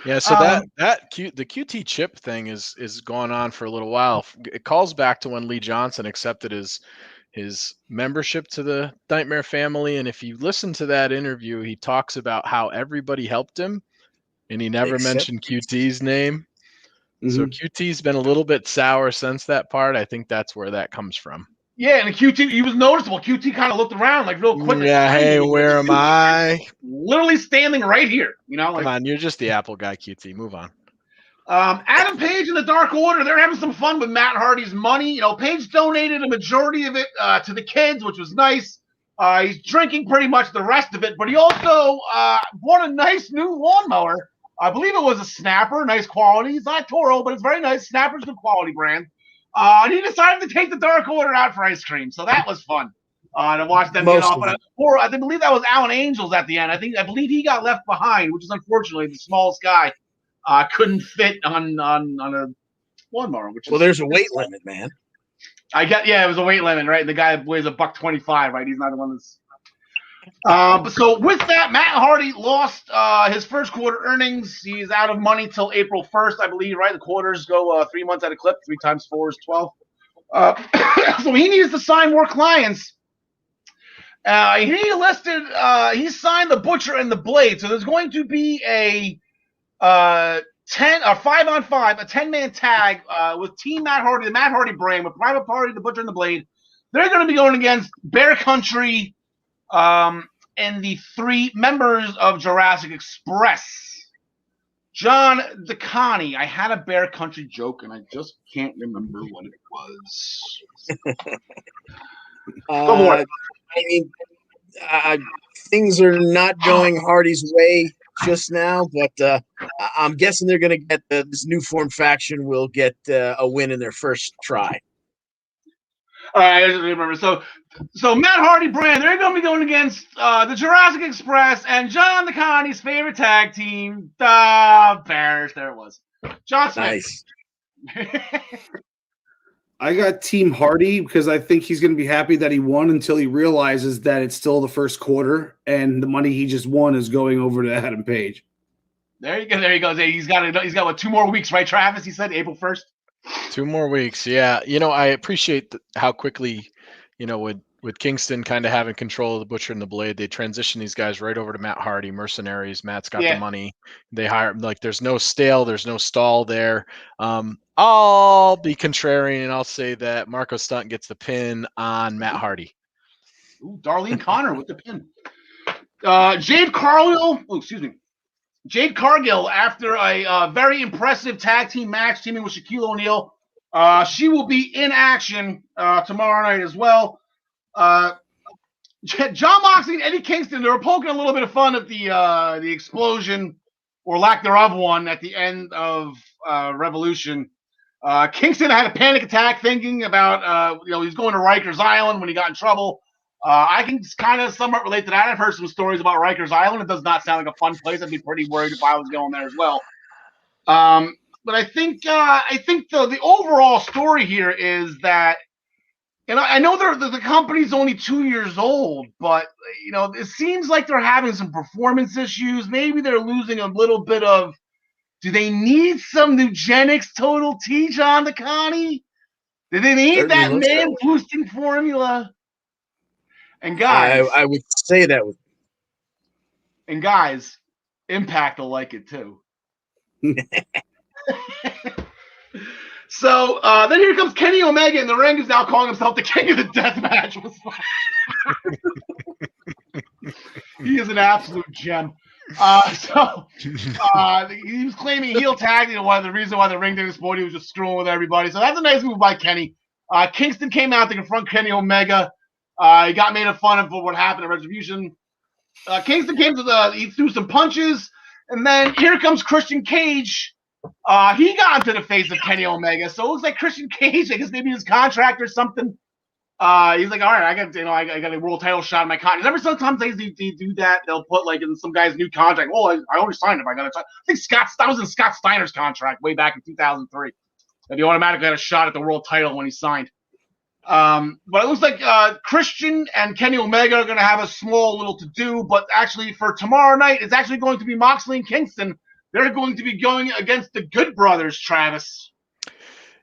Yeah, so the QT chip thing is going on for a little while. It calls back to when Lee Johnson accepted his membership to the Nightmare family, and if you listen to that interview, he talks about how everybody helped him, and he never mentioned QT's name. Mm-hmm. So QT's been a little bit sour since that part. I think that's where that comes from. Yeah, and QT, he was noticeable. QT kind of looked around like real quick. Yeah, like, hey, where am I? Literally standing right here. Come on, you're just the Apple guy, QT. Move on. Adam Page and the Dark Order, they're having some fun with Matt Hardy's money. Page donated a majority of it to the kids, which was nice. He's drinking pretty much the rest of it, but he also bought a nice new lawnmower. I believe it was a Snapper, nice quality. It's not Toro, but it's very nice. Snapper's a quality brand. And he decided to take the Dark Order out for ice cream, so that was fun to watch them get off. But I believe that was Alan Angels at the end. I believe he got left behind, which is unfortunately the smallest guy couldn't fit on a lawnmower. There's a weight limit, man. It was a weight limit, right? The guy weighs $125, right? He's not the one that's. But so with that, Matt Hardy lost his first quarter earnings. He's out of money till April 1st, I believe, right? The quarters go 3 months at a clip. 3 times 4 is 12. So he needs to sign more clients. He signed the Butcher and the Blade. So there's going to be a 5-on-5, a 10-man tag with Team Matt Hardy, the Matt Hardy brand, with Private Party, the Butcher and the Blade. They're going to be going against Bear Country and the 3 members of Jurassic Express. John DeConnie. I had a Bear Country joke, and I just can't remember what it was. Go for it. I mean, things are not going Hardy's way just now, but I'm guessing they're going to get this new formed faction will get a win in their first try. All right, I just remember. So Matt Hardy brand, they're going to be going against the Jurassic Express and John DeConnie's favorite tag team, the Bears. There it was. John Smith. Nice. I got Team Hardy because I think he's going to be happy that he won until he realizes that it's still the first quarter and the money he just won is going over to Adam Page. There you go. There he goes. Hey, he's got what, 2 more weeks, right, Travis? He said April 1st. 2 more weeks. Yeah. I appreciate how quickly, with Kingston kind of having control of the Butcher and the Blade, they transition these guys right over to Matt Hardy, mercenaries. Matt's got the money. They hire, there's no there's no stall there. I'll be contrarian and I'll say that Marco Stunt gets the pin on Matt Hardy. Ooh, Darlene Connor with the pin. Jade Cargill, after a very impressive tag team match teaming with Shaquille O'Neal, she will be in action tomorrow night as well. John Moxley and Eddie Kingston, they were poking a little bit of fun at the explosion or lack thereof one at the end of Revolution. Kingston had a panic attack thinking about he's going to Rikers Island when he got in trouble. I can kind of somewhat relate to that. I've heard some stories about Rikers Island. It does not sound like a fun place. I'd be pretty worried if I was going there as well. But I think the overall story here is that, and I know the company's only 2 years old, but it seems like they're having some performance issues. Maybe they're losing a little bit of. Do they need some Nugenics Total T, John DeConnie? Do they need that man boosting formula? And guys, I would say that. And guys, Impact will like it too. So then here comes Kenny Omega in the ring, who's now calling himself the King of the Deathmatch. He is an absolute gem. He was claiming heel tag. The reason why the ring didn't explode, he was just screwing with everybody. So that's a nice move by Kenny. Kingston came out to confront Kenny Omega. He got made fun of for what happened at Retribution. Kingston came he threw some punches, and then here comes Christian Cage. He got into the face of Kenny Omega, so it looks like Christian Cage, I guess maybe his contract or something. He's like, all right, I got a world title shot in my contract. Remember, sometimes they do that. They'll put in some guy's new contract. Well, I only signed if I got a. I think that was in Scott Steiner's contract way back in 2003. That he automatically had a shot at the world title when he signed. But it looks like Christian and Kenny Omega are going to have a small little to do. But actually, for tomorrow night, it's actually going to be Moxley and Kingston. They're going to be going against the Good Brothers, Travis.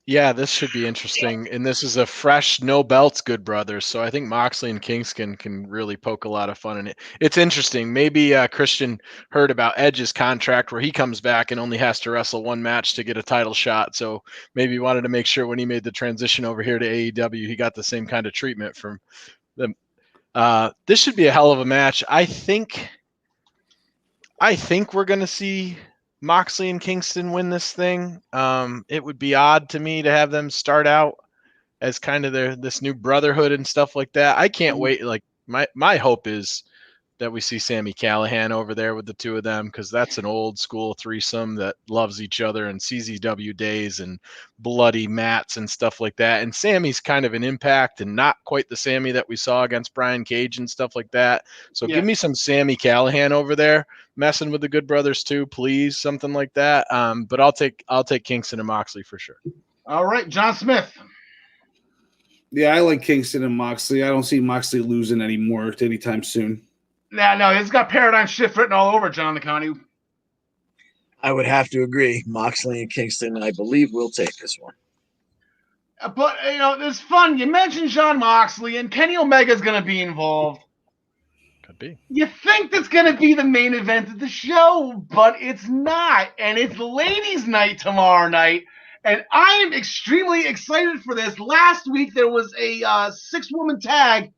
Yeah, this should be interesting. And this is a fresh, no belts Good Brothers. So I think Moxley and Kingston can really poke a lot of fun in it. It's interesting. Maybe Christian heard about Edge's contract where he comes back and only has to wrestle 1 match to get a title shot. So maybe he wanted to make sure when he made the transition over here to AEW, he got the same kind of treatment from them. This should be a hell of a match. I think we're going to see Moxley and Kingston win this thing. It would be odd to me to have them start out as kind of this new brotherhood and stuff like that. I can't wait. my hope is that we see Sami Callihan over there with the two of them, because that's an old school threesome that loves each other and CZW days and bloody mats and stuff like that. And Sammy's kind of an impact and not quite the Sammy that we saw against Brian Cage and stuff like that. So give me some Sami Callihan over there messing with the Good Brothers too, please, something like that. But I'll take Kingston and Moxley for sure. All right, John Smith. Yeah, I like Kingston and Moxley. I don't see Moxley losing anymore anytime soon. No, it's got paradigm shift written all over, John the Connie. I would have to agree. Moxley and Kingston, I believe, will take this one. But, it's fun. You mentioned John Moxley, and Kenny Omega's going to be involved. Could be. You think that's going to be the main event of the show, but it's not. And it's ladies' night tomorrow night. And I am extremely excited for this. Last week, there was a 6-woman tag.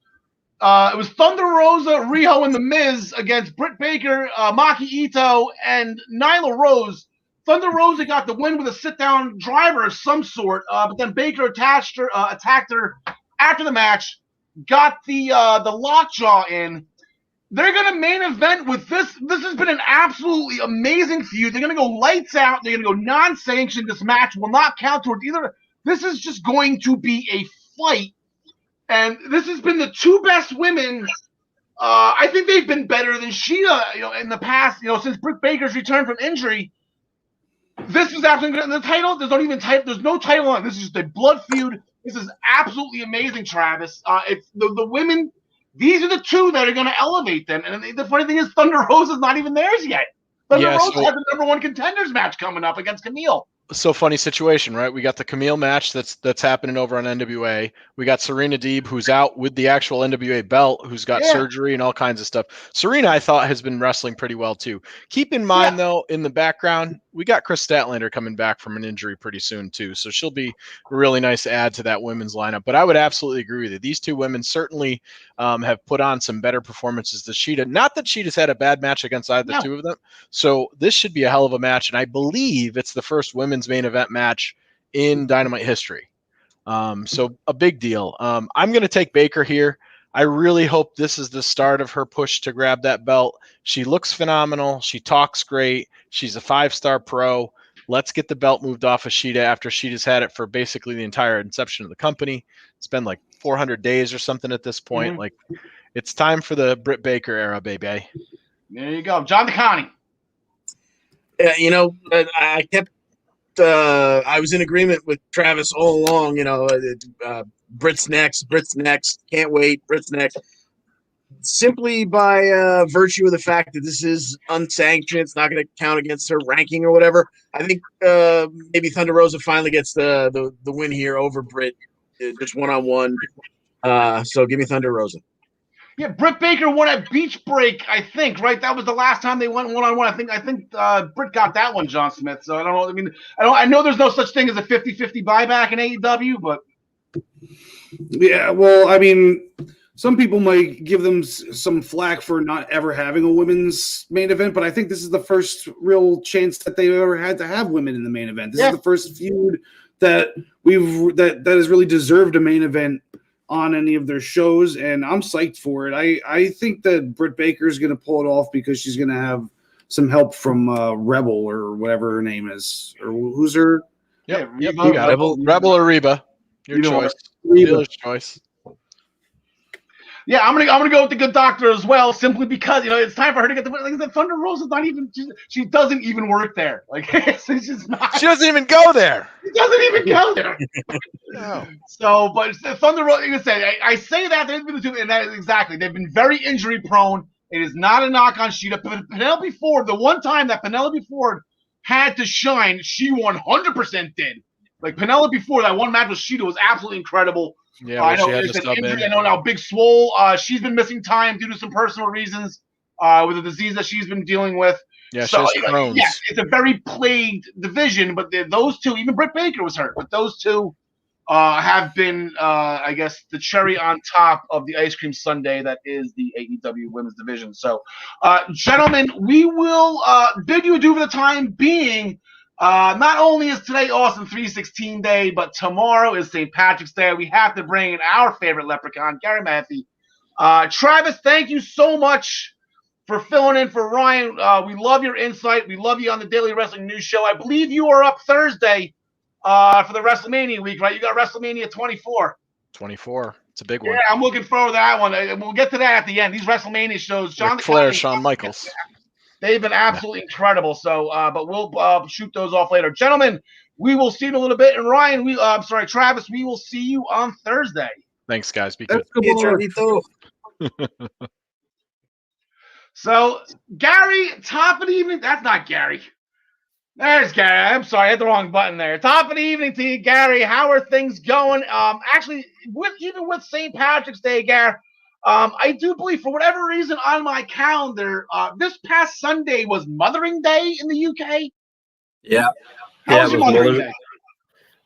It was Thunder Rosa, Riho, and The Miz against Britt Baker, Maki Ito, and Nyla Rose. Thunder Rosa got the win with a sit-down driver of some sort, but then Baker attacked her after the match, got the lockjaw in. They're going to main event with this. This has been an absolutely amazing feud. They're going to go lights out. They're going to go non-sanctioned. This match will not count towards either. This is just going to be a fight. And this has been the two best women. I think they've been better than Shida, in the past, since Britt Baker's return from injury. This is absolutely good. The title, there's no title on it. This is just a blood feud. This is absolutely amazing, Travis. It's the women. These are the two that are going to elevate them. And the funny thing is, Thunder Rosa's not even theirs yet. Thunder Rosa has the number 1 contenders match coming up against Camille. So funny situation, right? We got the Camille match that's happening over on NWA. We got Serena Deeb, who's out with the actual NWA belt, who's got surgery and all kinds of stuff. Serena, I thought, has been wrestling pretty well too. Keep in mind, though, in the background, we got Chris Statlander coming back from an injury pretty soon too. So she'll be a really nice add to that women's lineup. But I would absolutely agree with you. These two women certainly have put on some better performances than Shida. Not that Shida's had a bad match against either the two of them. So this should be a hell of a match. And I believe it's the first women's main event match in Dynamite history. So a big deal. I'm going to take Baker here. I really hope this is the start of her push to grab that belt. She looks phenomenal. She talks great. She's a 5-star pro. Let's get the belt moved off of Shida after Shida's had it for basically the entire inception of the company. It's been like 400 days or something at this point. Like, it's time for the Britt Baker era, baby. There you go. John DeConnie. I kept I was in agreement with Travis all along. Britt's next. Can't wait. Britt's next. Simply by virtue of the fact that this is unsanctioned, it's not going to count against her ranking or whatever. I think maybe Thunder Rosa finally gets the win here over Britt, just one-on-one. So give me Thunder Rosa. Yeah, Britt Baker won at Beach Break, I think, right? That was the last time they went one-on-one. I think Britt got that one, John Smith. So I don't know. I mean, I know there's no such thing as a 50-50 buyback in AEW, but yeah, well, I mean, some people might give them some flack for not ever having a women's main event, but I think this is the first real chance that they've ever had to have women in the main event. This is the first feud that that has really deserved a main event on any of their shows, and I'm psyched for it. I think that Britt Baker is going to pull it off because she's going to have some help from Rebel or whatever her name is, or who's her? Yep, you got Rebel or Reba. Your choice. Dealer's choice. Yeah, I'm gonna go with the Good Doctor as well, simply because it's time for her to get the win. Like I said, Thunder Rosa's not even. She doesn't even work there. Like it's just not. She doesn't even go there. She doesn't even go there. No. So, but Thunder Rosa, like I say, I say that they've been the two, and that is exactly. They've been very injury prone. It is not a knock on Shida. Penelope Ford, the one time that Penelope Ford had to shine, she 100% did. Like Penelope Ford, that one match with Shida was absolutely incredible. Yeah, I know she had to sub in. I know now Big Swole, she's been missing time due to some personal reasons with a disease that she's been dealing with. Yeah, so, she has Crohn's. Yeah, it's a very plagued division, but those two, even Britt Baker was hurt, but those two have been, I guess, the cherry on top of the ice cream sundae that is the AEW women's division. So, gentlemen, we will bid you adieu for the time being. Not only is today Austin 316 Day, but tomorrow is St. Patrick's Day. We have to bring in our favorite leprechaun, Gary Mehaffy. Travis, thank you so much for filling in for Ryan. We love your insight. We love you on the Daily Wrestling News Show. I believe you are up Thursday for the WrestleMania week, right? You got WrestleMania 24. 24. It's a big one. Yeah, I'm looking forward to that one. We'll get to that at the end. These WrestleMania shows, Ric Flair, Shawn Michaels. They've been absolutely incredible. So, but we'll shoot those off later, gentlemen. We will see you in a little bit. And Ryan, Travis, we will see you on Thursday. Thanks, guys. Be good. So, Gary, top of the evening. That's not Gary. There's Gary. I'm sorry, I hit the wrong button there. Top of the evening to you, Gary. How are things going? Actually, even with St. Patrick's Day, Gary, I do believe for whatever reason on my calendar, this past Sunday was Mothering Day in the UK. Yeah. How was your Mothering Day?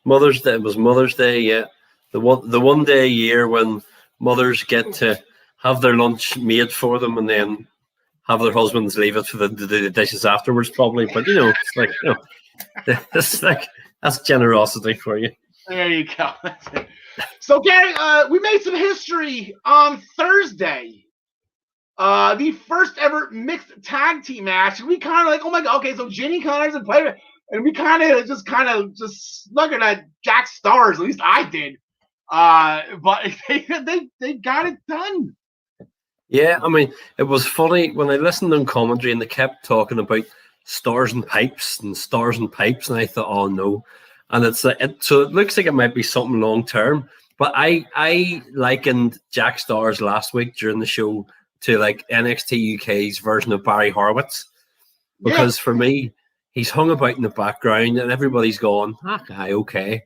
Mother's Day. It was Mother's Day, yeah. The one day a year when mothers get to have their lunch made for them and then have their husbands leave it for the dishes afterwards, probably. But it's like that's generosity for you. There you go. That's it. So Gary, we made some history on Thursday. The first ever mixed tag team match. We kind of like, oh my god, okay, so Ginny Connors and Player, and we kind of just looking at Jack Stars. At least I did. But they got it done. Yeah, I mean, it was funny when I listened to commentary and they kept talking about stars and pipes, and I thought, oh no. And so it looks like it might be something long term. But I likened Jack Stars last week during the show to like NXT UK's version of Barry Horowitz, because for me, he's hung about in the background and everybody's gone, okay.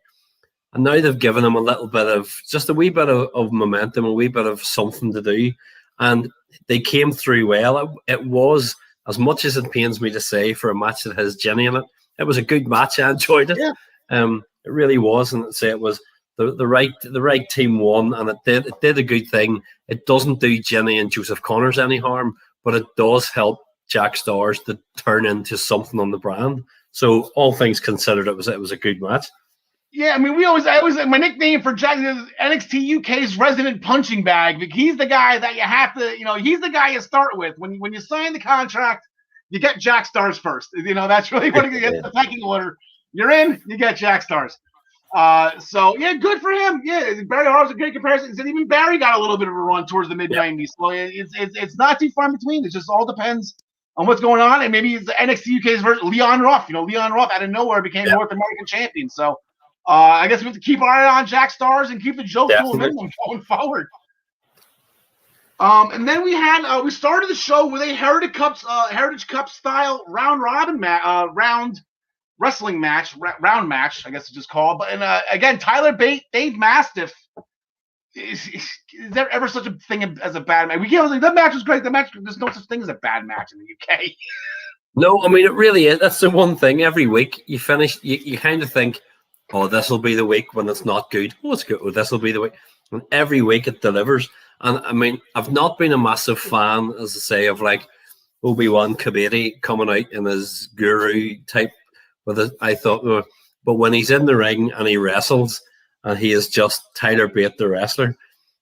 And now they've given him a little bit of just a wee bit of momentum, a wee bit of something to do. And they came through well. It was, as much as it pains me to say, for a match that has Jenny in it, it was a good match. I enjoyed it. Yeah. It really was. And say it was the right team won, and it did a good thing. It doesn't do Jenny and Joseph Connors any harm, but it does help Jack Stars to turn into something on the brand. So all things considered, it was a good match. Yeah, I mean, I always my nickname for Jack is NXT UK's resident punching bag, because he's the guy that you have to, he's the guy you start with. When you sign the contract, you get Jack Stars first. That's really what it gets the pecking order. You're in, you get Jack Stars. So yeah, good for him. Yeah, Barry Hart's a great comparison. And even Barry got a little bit of a run towards the mid '90s. So it's not too far in between. It just all depends on what's going on, and maybe it's the NXT UK's version. Leon Ruff, Leon Ruff out of nowhere became North American champion. So. I guess we have to keep our eye on Jack Stars and keep the joke to a minimum going forward. And then we started the show with a Heritage Cup style round wrestling match, round match, I guess it's just called. But again, Tyler Bate, Dave Mastiff. Is there ever such a thing as a bad match? That match was great. There's no such thing as a bad match in the UK. No, I mean it really is. That's the one thing. Every week you finish, you kind of think, oh, this will be the week when it's not good. Oh, it's good. Oh, this will be the week. And every week it delivers. And I mean, I've not been a massive fan, as I say, of like Obi-Wan Kenobi coming out in his guru type with it. I thought, but when he's in the ring and he wrestles, and he is just Tyler Bate, the wrestler,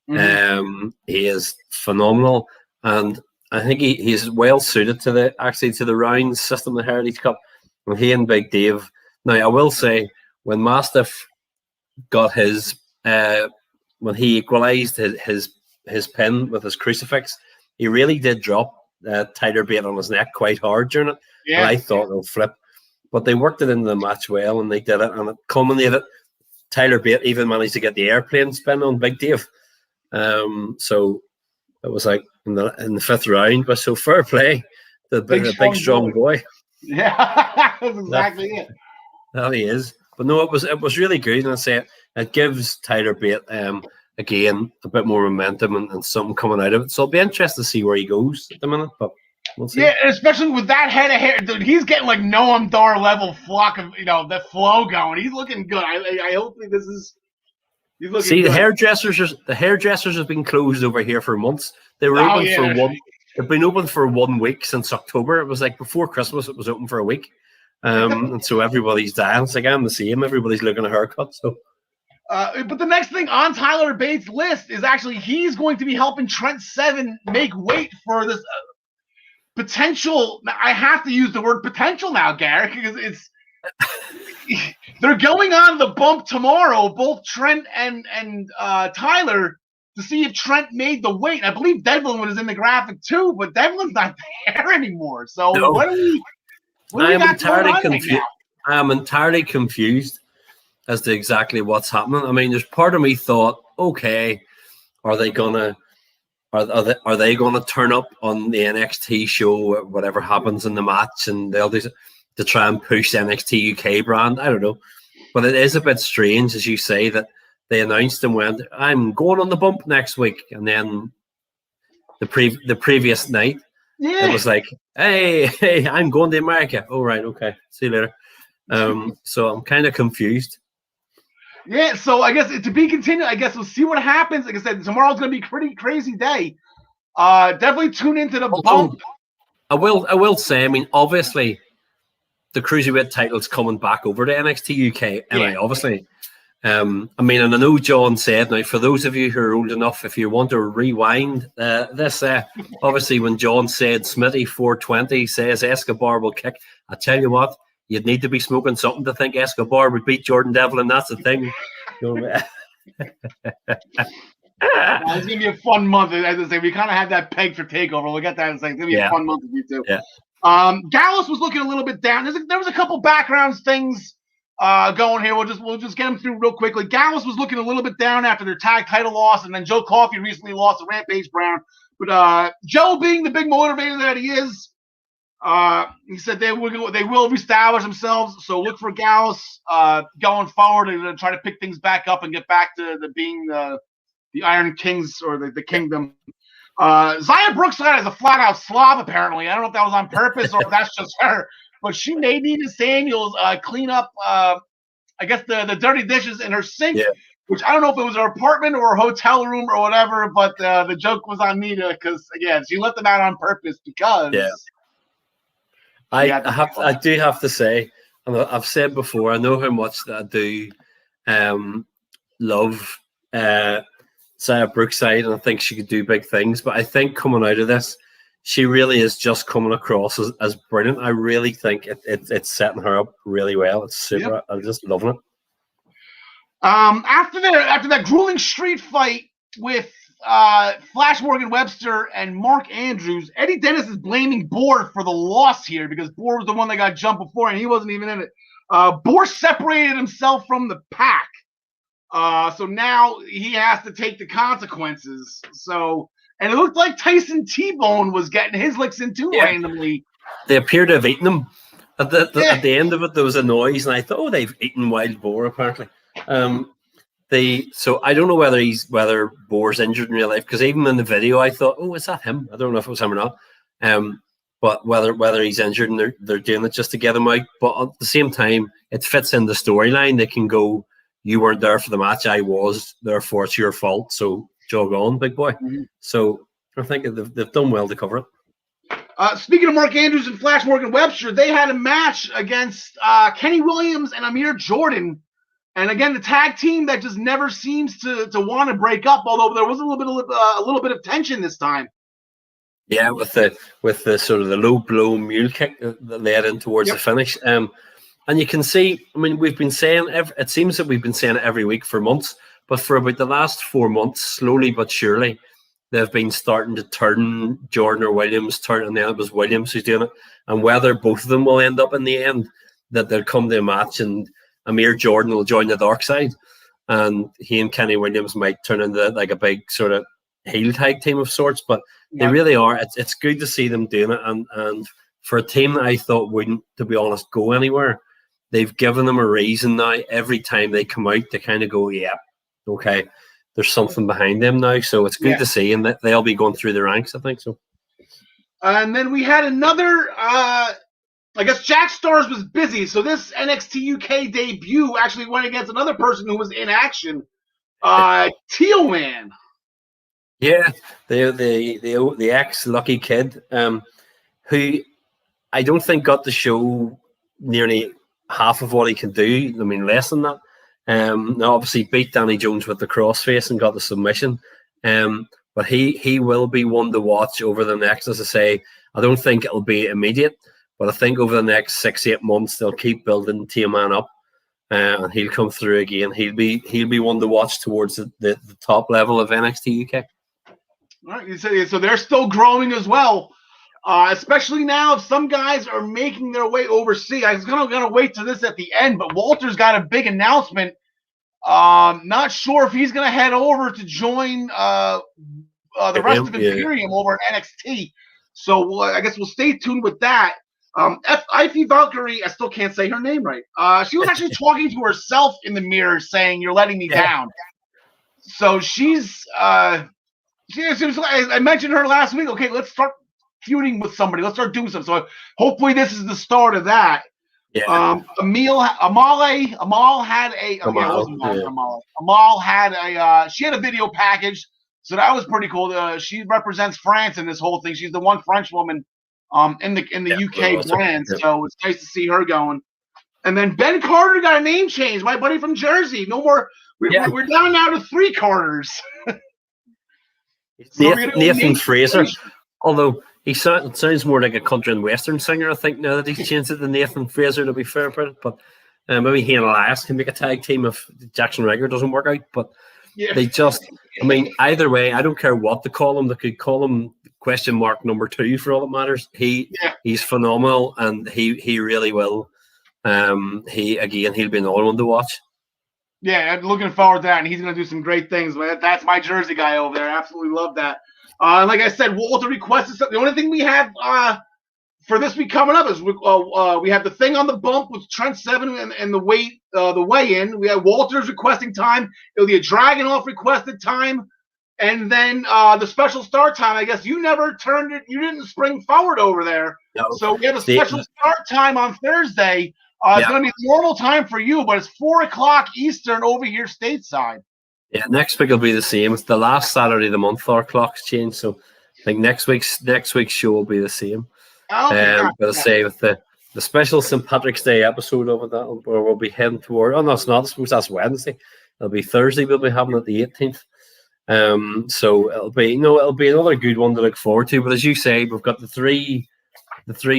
he is phenomenal. And I think he's well suited to the round system, the Heritage Cup. And he and Big Dave. Now, I will say, when Mastiff got his, when he equalized his pin with his crucifix, he really did drop Tyler Bate on his neck quite hard during it. Yeah. And I thought it'll flip. But they worked it into the match well, and they did it, and it culminated. Tyler Bate even managed to get the airplane spin on Big Dave. So it was like in the fifth round, but so fair play. The big strong boy. Yeah, that's exactly it. That he is. But no, it was really good, and I say it gives Tyler Bate again a bit more momentum and something coming out of it. So it'll be interesting to see where he goes at the minute. But we'll see. Yeah, especially with that head of hair, dude. He's getting like Noam Dar level flock of the flow going. He's looking good. I hope this is. He's looking. See, good. the hairdressers have been closed over here for months. They were open for one. They've been open for 1 week since October. It was like before Christmas. It was open for a week. And so everybody's dying. It's like I'm the same. Everybody's looking at a haircut. So But the next thing on Tyler Bates' list is actually he's going to be helping Trent Seven make weight for this potential. I have to use the word potential now, Garrett, because it's they're going on the bump tomorrow, both Trent and Tyler, to see if Trent made the weight. I believe Devlin was in the graphic too, but Devlin's not there anymore. So No. what do we I am got going entirely on confused. right now? I am entirely confused as to exactly what's happening. I mean, there's part of me thought, okay, are they gonna turn up on the NXT show, whatever happens in the match, and they'll do to try and push the NXT UK brand? I don't know, but it is a bit strange, as you say, that they announced and went, "I'm going on the bump next week," and then the previous night, it was like, "Hey, I'm going to America." Oh right, okay, see you later. So I'm kind of confused. Yeah, so I guess to be continued. I guess we'll see what happens. Like I said, tomorrow's going to be a pretty crazy day. Definitely tune into the bump. I will say, I mean, obviously, the Cruiserweight title's coming back over to NXT UK. Anyway, obviously. I mean, and I know John said, now, for those of you who are old enough, if you want to rewind this, obviously, when John said Smitty 420 says Escobar will kick, I tell you what, you'd need to be smoking something to think Escobar would beat Jordan Devlin. That's the thing. It's gonna be a fun month. As I say, we kind of had that peg for Takeover. We'll get that in a second. It's gonna be a fun month with you too. Yeah. Gallus was looking a little bit down. There was a couple background things going here. We'll just get them through real quickly. Gallus was looking a little bit down after their tag title loss, and then Joe Coffey recently lost to Rampage Brown. But Joe, being the big motivator that he is, he said they will reestablish themselves. So look for Gallus going forward and try to pick things back up and get back to being the Iron Kings or the Kingdom. Zaya Brookside is a flat out slob, apparently. I don't know if that was on purpose or if that's just her, but she made Nina Samuels clean up, I guess, the dirty dishes in her sink, which I don't know if it was her apartment or her hotel room or whatever, but the joke was on Nina because, again, she let them out on purpose because. Yeah. I do have to say, and I've said before, I know how much that I do love Zaya Brookside, and I think she could do big things. But I think coming out of this, she really is just coming across as brilliant. I really think it's setting her up really well. It's super. Yep. I'm just loving it. After that grueling street fight with Flash Morgan Webster and Mark Andrews, Eddie Dennis is blaming Bohr for the loss here because Bohr was the one that got jumped before and he wasn't even in it. Bohr separated himself from the pack. So now he has to take the consequences. And it looked like Tyson T-Bone was getting his licks in too randomly. They appear to have eaten him. At the end of it, there was a noise, and I thought, they've eaten Wild Boar, apparently. So I don't know whether Boar's injured in real life, because even in the video, I thought, is that him? I don't know if it was him or not. But whether he's injured and they're doing it just to get him out. But at the same time, it fits in the storyline. They can go, you weren't there for the match, I was, therefore it's your fault. So jog on, big boy. Mm-hmm. So I think they've done well to cover it. Speaking of Mark Andrews and Flash Morgan Webster, they had a match against Kenny Williams and Amir Jordan. And again, the tag team that just never seems to want to break up, although there was a little bit of tension this time. Yeah, with the sort of the low blow mule kick that led in towards the finish. And you can see, I mean, we've been saying, it seems that we've been saying it every week for months, but for about the last 4 months, slowly but surely, they've been starting to turn Jordan or Williams, and then it was Williams who's doing it. And whether both of them will end up in the end, that they'll come to a match and Amir Jordan will join the dark side, and he and Kenny Williams might turn into like a big sort of heel tag team of sorts. But they really are. It's good to see them doing it, and for a team that I thought wouldn't, to be honest, go anywhere, they've given them a reason now. Every time they come out, they kind of go, okay, there's something behind them now. So it's good to see, and that they'll be going through the ranks, I think so. And then we had another. I guess Jack Stars was busy, so this NXT UK debut actually went against another person who was in action, Teal Man. Yeah, the ex-Lucky Kid, who I don't think got to show nearly half of what he can do. I mean, less than that. Now, obviously, beat Danny Jones with the crossface and got the submission. But he will be one to watch over the next, as I say, I don't think it'll be immediate, but I think over the next 6-8 months, they'll keep building T-Man up. And he'll come through again. He'll be one to watch towards the top level of NXT UK. All right, so they're still growing as well. Especially now, if some guys are making their way overseas. I was gonna wait to this at the end, but Walter's got a big announcement. Not sure if he's gonna head over to join the rest of Imperium over at NXT. So I guess we'll stay tuned with that. Ivy Valkyrie, I still can't say her name right. She was actually talking to herself in the mirror, saying, "You're letting me down." So she's I mentioned her last week. Okay, let's start feuding with somebody. Let's start doing something. So hopefully this is the start of that. Yeah. Amal had a she had a video package, so that was pretty cool. She represents France in this whole thing. She's the one French woman in the UK brand. So it's nice to see her going. And then Ben Carter got a name change. My buddy from Jersey. No more. We're down now to 3 Carters. Nathan Fraser. Although he sounds more like a country and western singer, I think, now that he's changed it to Nathan Fraser, to be fair about it. But maybe he and Elias can make a tag team if Jackson Rigger doesn't work out. But they just, I mean, either way, I don't care what they call him. They could call him question mark number 2 for all that matters. He's phenomenal, and he really will. He'll be another one to watch. Yeah, I'm looking forward to that, and he's going to do some great things. That's my Jersey guy over there. I absolutely love that. Like I said, Walter requested something. The only thing we have for this week coming up is we have the thing on the bump with Trent Seven and the weigh-in. We have Walter's requesting time. It'll be a Dragunov requested time, and then the special start time. I guess you never turned it. You didn't spring forward over there. No. So we have a special start time on Thursday. It's going to be normal time for you, but it's 4:00 Eastern over here stateside. Yeah, next week will be the same. It's the last Saturday of the month. Our clocks change, so I think next week's show will be the same. But I say with the special St. Patrick's Day episode over that, where we'll be heading toward. Oh no, it's not. I suppose that's Wednesday. It'll be Thursday. We'll be having it the 18th. So it'll be another good one to look forward to. But as you say, we've got the three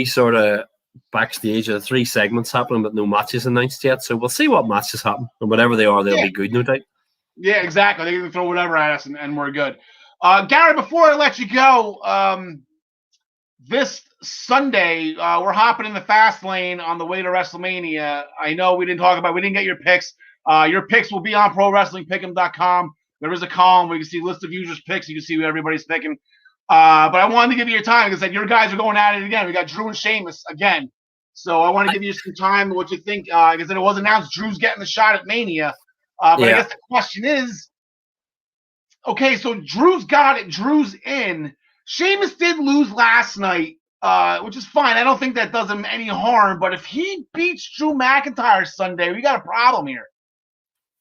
sort of backstage, the 3 segments happening, but no matches announced yet. So we'll see what matches happen, and whatever they are, they'll be good, no doubt. Yeah, exactly. They can throw whatever at us, and we're good. Gary, before I let you go, this Sunday we're hopping in the fast lane on the way to WrestleMania. I know we didn't get your picks. Your picks will be on ProWrestlingPick'em.com. There is a column where you can see a list of users' picks. You can see who everybody's picking. But I wanted to give you your time because your guys are going at it again. We got Drew and Sheamus again. So I want to give you some time. What you think? Because it was announced Drew's getting the shot at Mania. But I guess the question is, okay, so Drew's got it. Drew's in. Sheamus did lose last night, which is fine. I don't think that does him any harm. But if he beats Drew McIntyre Sunday, we got a problem here.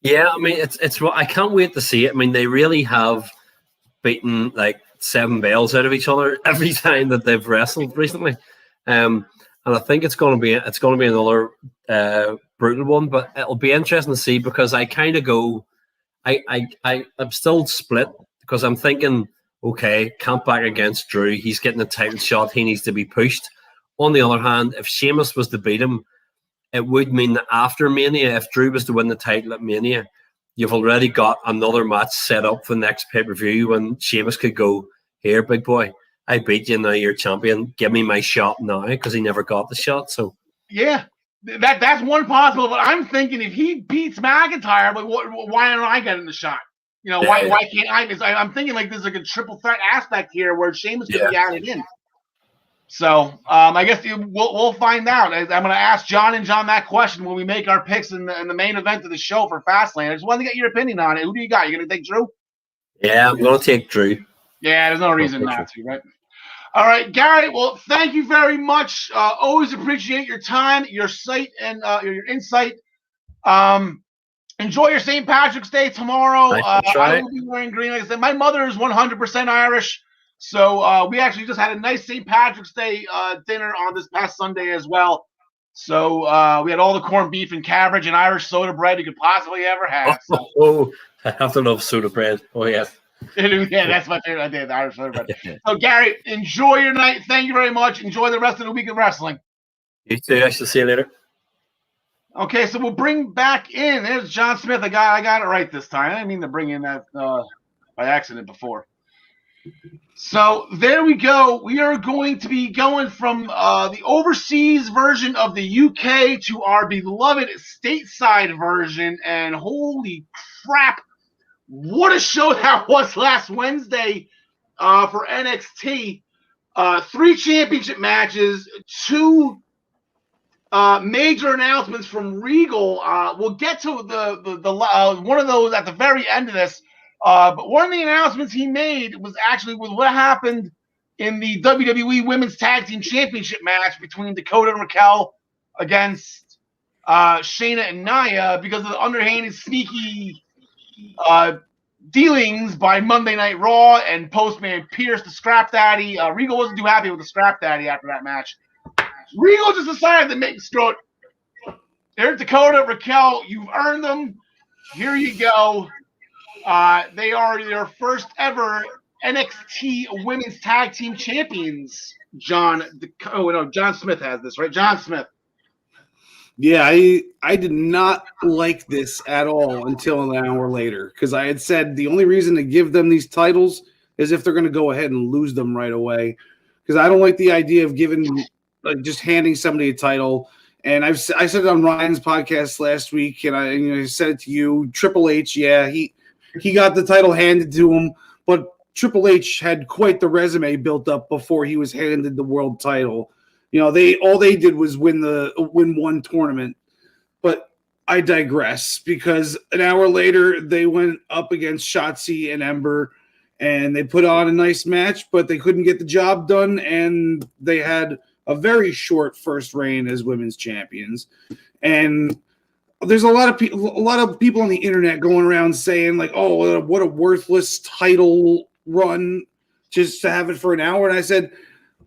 Yeah, I mean, it's. I can't wait to see it. I mean, they really have beaten like 7 bells out of each other every time that they've wrestled recently. And I think it's going to be another brutal one, but it'll be interesting to see because I kind of go, I'm still split because I'm thinking, okay, camp back against Drew. He's getting a title shot. He needs to be pushed. On the other hand, if Sheamus was to beat him, it would mean that after Mania, if Drew was to win the title at Mania, you've already got another match set up for the next pay-per-view when Sheamus could go, here, big boy, I beat you, now you're champion. Give me my shot now, because he never got the shot. So yeah, that's one possible. But I'm thinking if he beats McIntyre, like why don't I get in the shot? You know, why can't I? I'm thinking like there's like a triple threat aspect here where Sheamus could be added in. So I guess we'll find out. I'm going to ask John and John that question when we make our picks in the main event of the show for Fastlane. I just wanted to get your opinion on it. Who do you got? You going to take Drew? Yeah, I'm going to take Drew. Yeah, there's no reason not to, right? All right, Gary. Well, thank you very much. Always appreciate your time, your sight, and your insight. Enjoy your St. Patrick's Day tomorrow. I will be wearing green. Like I said, my mother is 100% Irish, so we actually just had a nice St. Patrick's Day dinner on this past Sunday as well. So we had all the corned beef and cabbage and Irish soda bread you could possibly ever have. So. Oh, I have to love soda bread. Oh, yes. Yeah, that's my favorite idea, the Irish soda bread. So, Gary, enjoy your night. Thank you very much. Enjoy the rest of the week of wrestling. You too. I shall see you later. Okay, so we'll bring back in. There's John Smith. I got it right this time. I didn't mean to bring in that by accident before. So there we go. We are going to be going from the overseas version of the UK to our beloved stateside version. And holy crap, what a show that was last Wednesday for NXT. 3 championship matches, 2 major announcements from Regal. We'll get to the one of those at the very end of this. But one of the announcements he made was actually with what happened in the WWE Women's Tag Team Championship match between Dakota and Raquel against Shayna and Nia because of the underhanded, sneaky dealings by Monday Night Raw and Postman Pierce, the Scrap Daddy. Regal wasn't too happy with the Scrap Daddy after that match. Regal just decided to make strut. There's Dakota, Raquel. You've earned them. Here you go. They are their first ever NXT Women's Tag Team Champions. John Smith has this, right? John Smith. Yeah, I did not like this at all until an hour later because I had said the only reason to give them these titles is if they're going to go ahead and lose them right away because I don't like the idea of just handing somebody a title. And I said it on Ryan's podcast last week, and I said it to you. Triple H, yeah, he got the title handed to him, but Triple H had quite the resume built up before he was handed the world title. All they did was win one tournament. But I digress because an hour later they went up against Shotzi and Ember, and they put on a nice match, but they couldn't get the job done, and they had a very short first reign as women's champions. And there's a lot of people on the internet going around saying like, "Oh, what a worthless title run just to have it for an hour." And I said,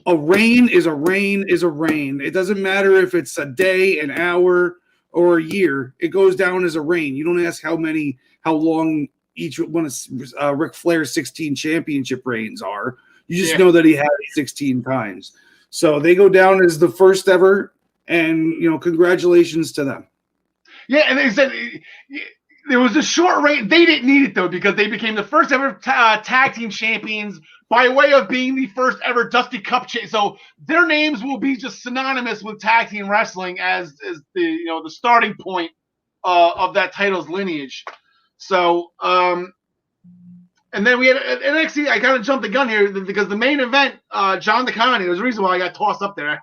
a reign is a reign is a reign. It doesn't matter if it's a day, an hour, or a year. It goes down as a reign. You don't ask how long each one of Ric Flair's 16 championship reigns are. You just know that he had it 16 times. So they go down as the first ever, and congratulations to them. Yeah, and they said there was a short reign. They didn't need it though because they became the first ever tag team champions by way of being the first ever Dusty Cup champion. So their names will be just synonymous with tag team wrestling as the starting point of that title's lineage. So and then we had NXT. I kind of jumped the gun here because the main event, John DeConnie. There's a reason why I got tossed up there.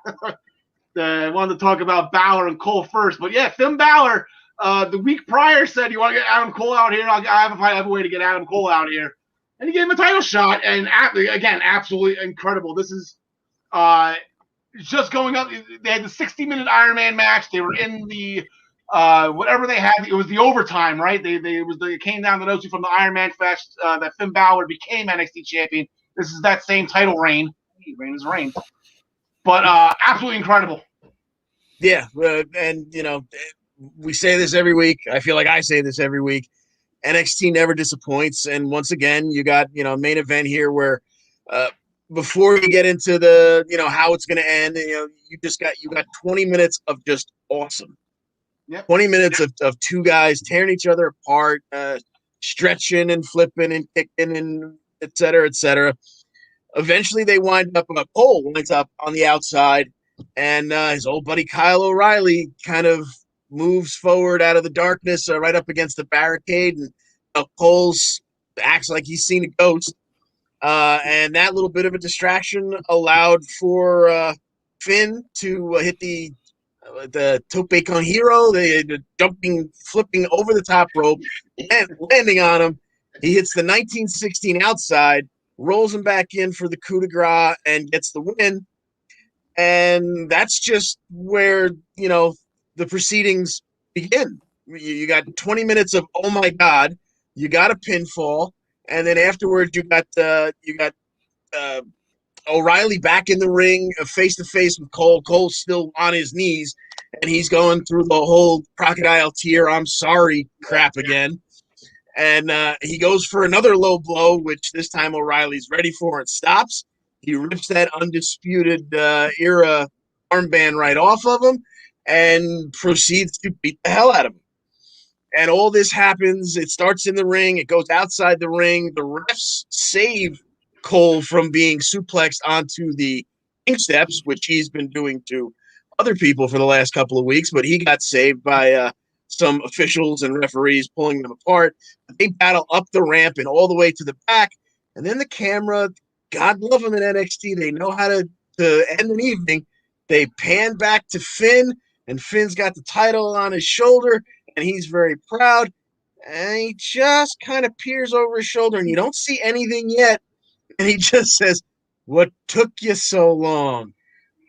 I wanted to talk about Balor and Cole first, but yeah, Finn Balor. The week prior said, "You want to get Adam Cole out here? I have a way to get Adam Cole out here," and he gave him a title shot. And again, absolutely incredible. This is just going up. They had the 60-minute Iron Man match. They were in the whatever they had. It was the overtime, right? They came down to those two from the Iron Man fest that Finn Balor became NXT champion. This is that same title reign. Reign is reign, but absolutely incredible. Yeah, and we say this every week. I feel like I say this every week. NXT never disappoints, and once again, you got main event here where before you get into the how it's going to end, you got 20 minutes of just awesome. Yep. 20 minutes of two guys tearing each other apart, stretching and flipping and kicking and et cetera, et cetera. Eventually, they wind up. Cole winds up on the outside, and his old buddy Kyle O'Reilly kind of moves forward out of the darkness, right up against the barricade, and Cole's acts like he's seen a ghost. And that little bit of a distraction allowed for Finn to hit the tope con hero, the jumping, flipping over the top rope, and landing on him. He hits the 1916 outside, rolls him back in for the coup de grace, and gets the win. And that's just where, the proceedings begin. You got 20 minutes of, oh my God, you got a pinfall. And then afterwards you got O'Reilly back in the ring face to face with Cole. Cole's still on his knees. and he's going through the whole crocodile tear, I'm sorry crap again. And he goes for another low blow, which this time O'Reilly's ready for and stops. He rips that Undisputed Era armband right off of him and proceeds to beat the hell out of him. And all this happens. It starts in the ring. It goes outside the ring. The refs save Cole from being suplexed onto the ring steps, which he's been doing to other people for the last couple of weeks, but he got saved by some officials and referees pulling them apart. They battle up the ramp and all the way to the back, and then the camera, God love them in NXT, they know how to end an evening. They pan back to Finn, and Finn's got the title on his shoulder, and he's very proud, and he just kind of peers over his shoulder, and you don't see anything yet, and he just says, "What took you so long?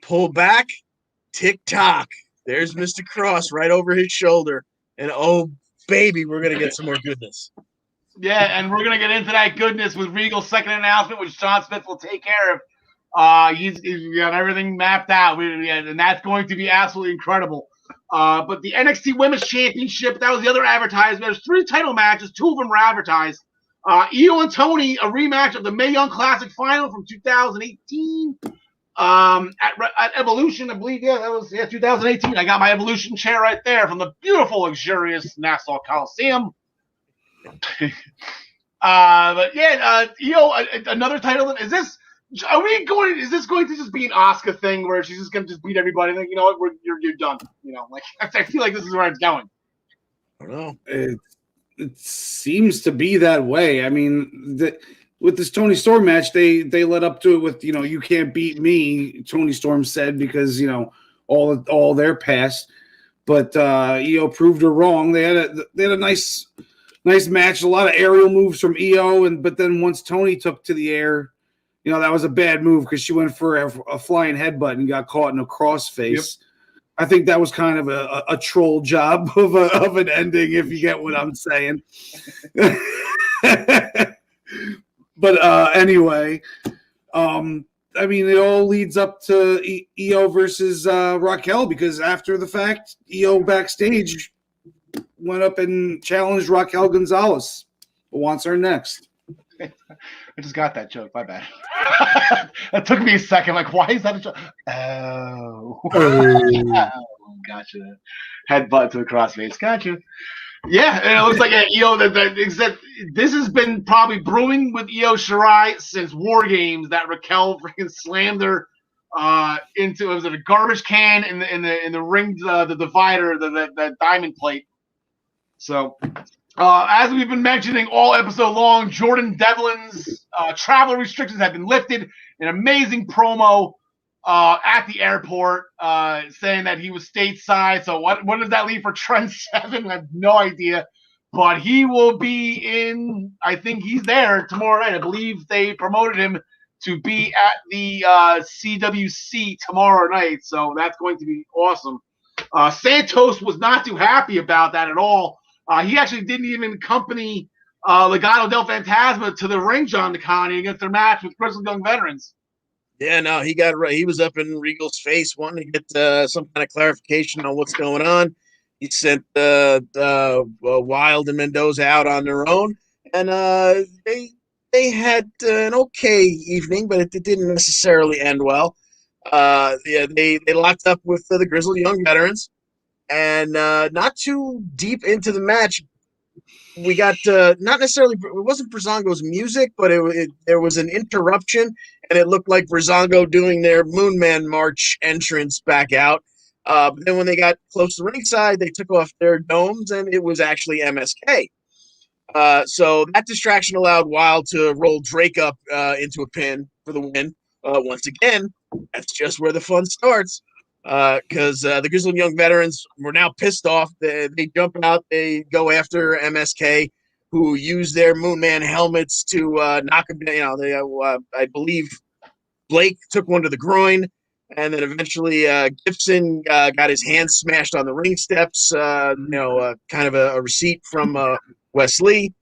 Pull back, tick-tock." There's Mr. Cross right over his shoulder. And, oh, baby, we're going to get some more goodness. Yeah, and we're going to get into that goodness with Regal's second announcement, which John Smith will take care of. He's got everything mapped out, and that's going to be absolutely incredible. But the NXT Women's Championship, that was the other advertisement. There's 3 title matches. 2 of them were advertised. Io and Tony, a rematch of the Mae Young Classic Final from 2018. At Evolution, I believe, that was 2018. I got my Evolution chair right there from the beautiful, luxurious Nassau Coliseum. But yeah, another title. Is this going to just be an Asuka thing where she's just going to just beat everybody? Like, you know what, you're done. You know, like I feel like this is where it's going. I don't know. It seems to be that way. I mean, with this Tony Storm match, they led up to it with, you can't beat me, Tony Storm said, because, all their past. But Io proved her wrong. They had a nice match, a lot of aerial moves from Io, but then once Tony took to the air, that was a bad move because she went for a flying headbutt and got caught in a crossface. Yep. I think that was kind of a troll job of an ending, if you get what I'm saying. But anyway, I mean, it all leads up to Io versus Raquel, because after the fact, Io backstage went up and challenged Raquel Gonzalez, who wants her next. I just got that joke. My bad. That took me a second. Like, why is that a joke? Oh, gotcha. Headbutt to a crossface. Gotcha. Yeah, and it looks like this has been probably brewing with Io Shirai since War Games, that Raquel freaking slammed her into, was it a garbage can in the ring, the divider, the diamond plate. So as we've been mentioning all episode long, Jordan Devlin's travel restrictions have been lifted. An amazing promo at the airport, saying that he was stateside. So what does that leave for Trent Seven? I have no idea. But he will be in, I think he's there tomorrow night. I believe they promoted him to be at the CWC tomorrow night. So that's going to be awesome. Santos was not too happy about that at all. He actually didn't even accompany Legado del Fantasma to the ring, John DeConnie, against their match with Grizzled Young Veterans. Yeah, no, he was up in Regal's face wanting to get some kind of clarification on what's going on. He sent Wild and Mendoza out on their own, and they had an okay evening, but it didn't necessarily end well. They locked up with the Grizzled Young Veterans, and not too deep into the match, we got not necessarily, it wasn't Breezango's music, but there was an interruption, and it looked like Breezango doing their Moonman March entrance back out. But then when they got close to ringside, they took off their domes, and it was actually MSK. So that distraction allowed Wild to roll Drake up into a pin for the win. Once again, that's just where the fun starts. Because the Grizzled Young Veterans were now pissed off. They jump out. They go after MSK, who use their Moonman helmets to knock him down. I believe Blake took one to the groin, and then eventually Gibson got his hand smashed on the ring steps. Kind of a receipt from Wes Lee.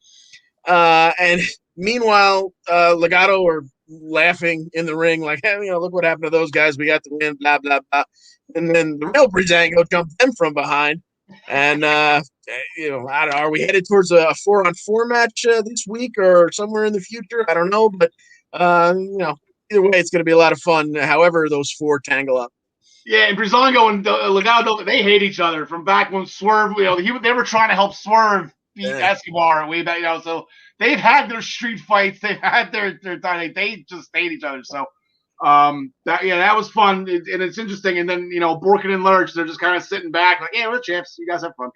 And meanwhile, Legado, or laughing in the ring, like, hey, look what happened to those guys. We got the win, blah, blah, blah. And then the real Breezango jumped them from behind. And, I don't know, are we headed towards a 4-on-4 match this week or somewhere in the future? I don't know. But, either way, it's going to be a lot of fun, however those four tangle up. Yeah, and Breezango and Legado, they hate each other from back when Swerve, they were trying to help Swerve beat Escobar way back, so they've had their street fights, they've had their time, they just hate each other. So that was fun, and it's interesting. And then Borkin and Lurch, they're just kind of sitting back, like, yeah, we're champs, you guys have fun.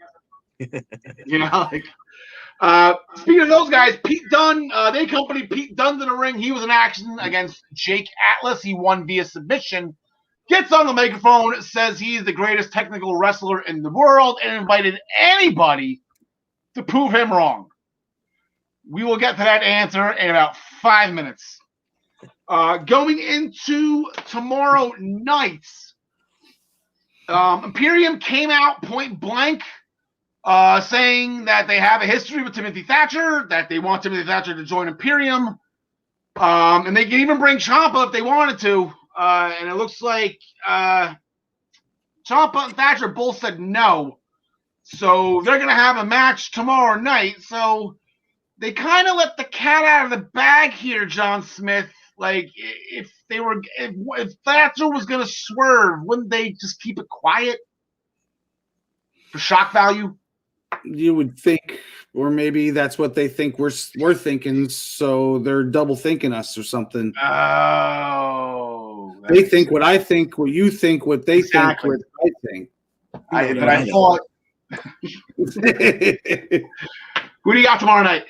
Speaking of those guys, Pete Dunne, they accompanied Pete Dunne to the ring. He was in action against Jake Atlas. He won via submission. Gets on the microphone, says he's the greatest technical wrestler in the world, and invited anybody to prove him wrong. We will get to that answer in about 5 minutes. Going into tomorrow night, Imperium came out point blank, saying that they have a history with Timothy Thatcher, that they want Timothy Thatcher to join Imperium, and they can even bring Ciampa if they wanted to. And it looks like Ciampa and Thatcher both said no. So they're going to have a match tomorrow night. So they kind of let the cat out of the bag here, John Smith. Like, if Thatcher was going to swerve, wouldn't they just keep it quiet for shock value? You would think, or maybe that's what they think we're thinking, so they're double thinking us or something. Oh, they think what I think, what you think, what they think, what I think. I thought. Who do you got tomorrow night?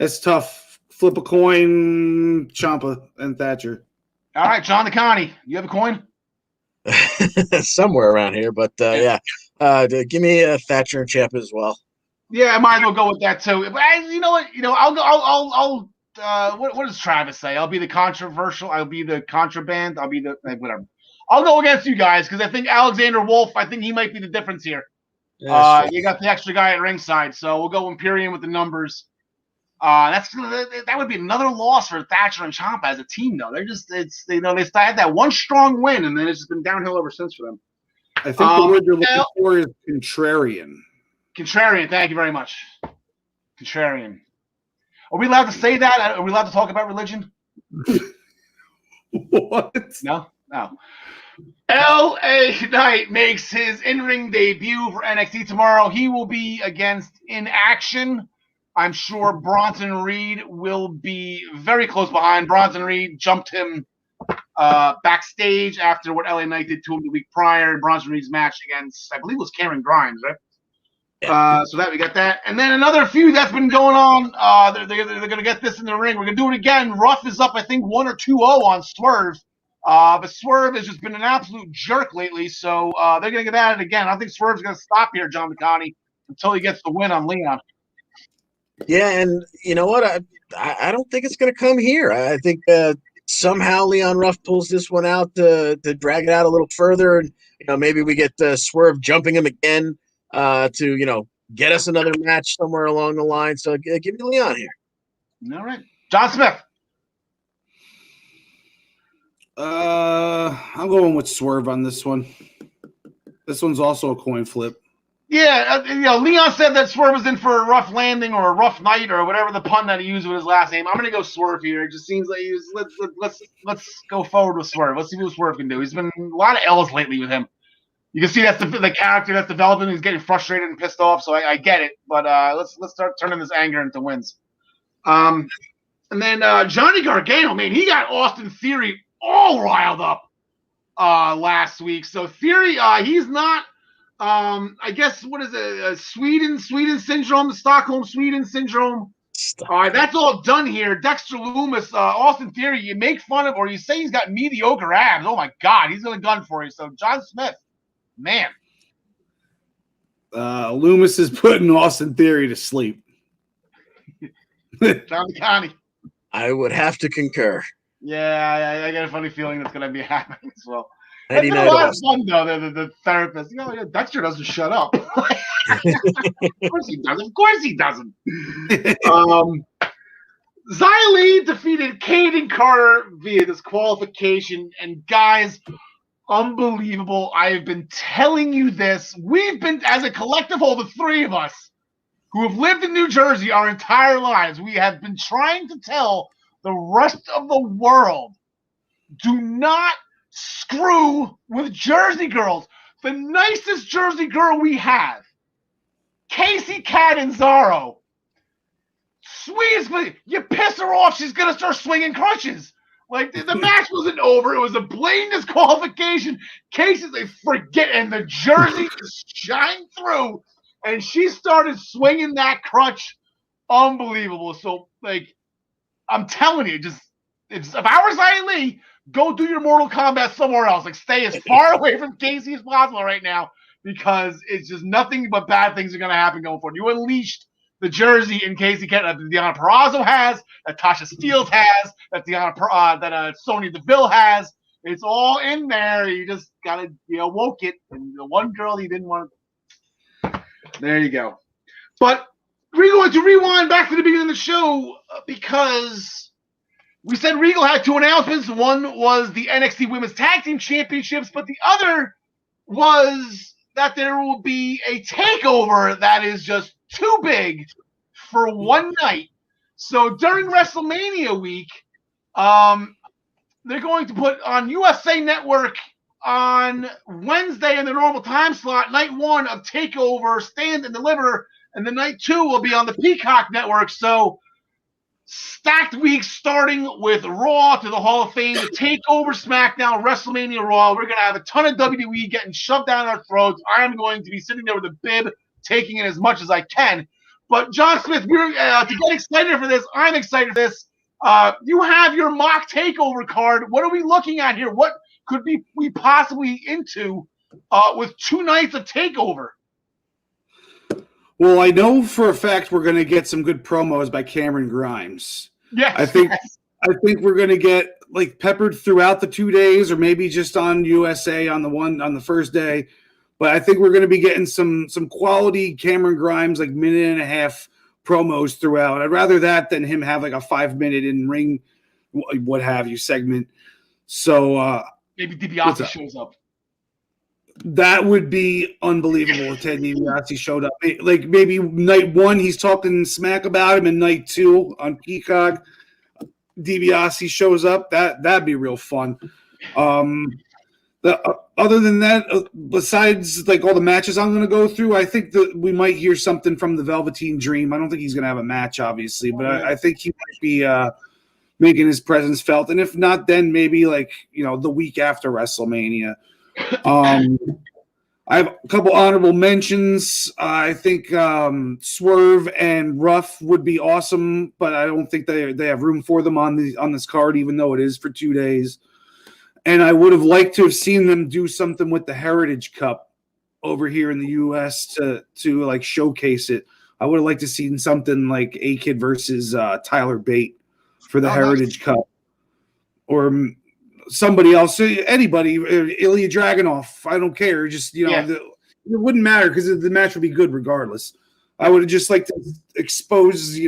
It's tough. Flip a coin, Ciampa and Thatcher. All right, John DeConnie, you have a coin? Somewhere around here, but yeah. Give me Thatcher and Ciampa as well. Yeah, I might as well go with that too. But you know what? I'll go. I'll what does Travis say? I'll be the controversial. I'll be the contraband. I'll be the whatever. I'll go against you guys because I think Alexander Wolf. I think he might be the difference here. You got the extra guy at ringside, so we'll go Imperium with the numbers. That would be another loss for Thatcher and Ciampa as a team, though. They're just they had that one strong win, and then it's just been downhill ever since for them. I think the word you're looking for is contrarian. Contrarian, thank you very much. Contrarian. Are we allowed to say that? Are we allowed to talk about religion? What? No. L.A. Knight makes his in-ring debut for NXT tomorrow. He will be against In Action. I'm sure Bronson Reed will be very close behind. Bronson Reed jumped him backstage after what LA Knight did to him the week prior. Bronson Reed's match against, I believe it was Cameron Grimes, right? Yeah. So that we got that. And then another feud that's been going on. They're going to get this in the ring. We're going to do it again. Ruff is up, I think, 1 or 2-0 on Swerve. But Swerve has just been an absolute jerk lately. So they're going to get at it again. I don't think Swerve's going to stop here, John McConney, until he gets the win on Leon. Yeah, and you know what? I don't think it's going to come here. I think somehow Leon Ruff pulls this one out to drag it out a little further, and maybe we get Swerve jumping him again to get us another match somewhere along the line. So give me Leon here. All right, John Smith. I'm going with Swerve on this one. This one's also a coin flip. Yeah, Leon said that Swerve was in for a rough landing or a rough night or whatever the pun that he used with his last name. I'm going to go Swerve here. It just seems like let's go forward with Swerve. Let's see what Swerve can do. He's been a lot of L's lately with him. You can see that's the character that's developing. He's getting frustrated and pissed off, so I get it. But let's start turning this anger into wins. And then Johnny Gargano, man, he got Austin Theory all riled up last week. So Theory, he's not. I guess what is it? Sweden syndrome, Stockholm Sweden syndrome. All right, that's all done here. Dexter Lumis, Austin Theory, you make fun of or you say he's got mediocre abs. Oh my God, he's gonna gun for you. So John Smith, man. Lumis is putting Austin Theory to sleep. John Connie. I would have to concur. Yeah, I got a funny feeling that's gonna be happening as well. It's been a 99 lot of Austin. fun though. The therapist, yeah, Dexter doesn't shut up. Of course he doesn't. Of course he doesn't. Xia Li defeated Caden Carter via disqualification, and guys, unbelievable. I have been telling you this. We've been, as a collective whole, the three of us who have lived in New Jersey our entire lives, we have been trying to tell the rest of the world, do not screw with Jersey girls. The nicest Jersey girl we have, Casey Catanzaro. Sweetest, but you piss her off, she's gonna start swinging crutches. Like the match wasn't over; it was a blatant disqualification. Casey's like forget, and the Jersey just shined through, and she started swinging that crutch. Unbelievable. So, like, I'm telling you, just if I were Xia Li, go do your Mortal Kombat somewhere else. Like, stay as far away from Casey as possible right now, because it's just nothing but bad things are gonna happen going forward. You unleashed the Jersey in Casey that Deonna Purrazzo has, that Tasha Steelz has, that Sonya Deville has. It's all in there. You just gotta woke it, and the one girl you didn't want. There you go. But we're going to rewind back to the beginning of the show because we said Regal had two announcements. One was the NXT Women's Tag Team Championships, but the other was that there will be a takeover that is just too big for one night. So during WrestleMania week, they're going to put on USA Network on Wednesday in the normal time slot, night one of TakeOver, Stand and Deliver, and the night two will be on the Peacock Network. So stacked weeks starting with Raw to the Hall of Fame, the TakeOver, SmackDown, WrestleMania, Raw. We're going to have a ton of WWE getting shoved down our throats. I'm going to be sitting there with a bib, taking it as much as I can. But John Smith, we're to get excited for this. I'm excited for this. You have your mock takeover card. What are we looking at here? What could we possibly into with 2 nights of takeover? Well, I know for a fact we're going to get some good promos by Cameron Grimes. Yes, I think we're going to get like peppered throughout the 2 days, or maybe just on USA on the first day. But I think we're going to be getting some quality Cameron Grimes, like minute and a half promos throughout. I'd rather that than him have like a 5-minute in ring, what have you, segment. So maybe DiBiase shows up. That would be unbelievable if Ted DiBiase showed up. Like maybe night one he's talking smack about him, and night two on Peacock DiBiase shows up. That'd be real fun. Other than that, besides like all the matches I'm going to go through, I think that we might hear something from the Velveteen Dream. I don't think he's going to have a match, obviously, but I think he might be making his presence felt. And if not, then maybe like the week after WrestleMania. I have a couple honorable mentions. I think Swerve and Ruff would be awesome, but I don't think they have room for them on this card, even though it is for 2 days. And I would have liked to have seen them do something with the Heritage Cup over here in the U.S. to like showcase it. I would have liked to have seen something like A-Kid versus Tyler Bate for the Heritage Cup, or somebody else, anybody, Ilya Dragunov. I don't care. Just it wouldn't matter because the match would be good regardless. I would have just liked to expose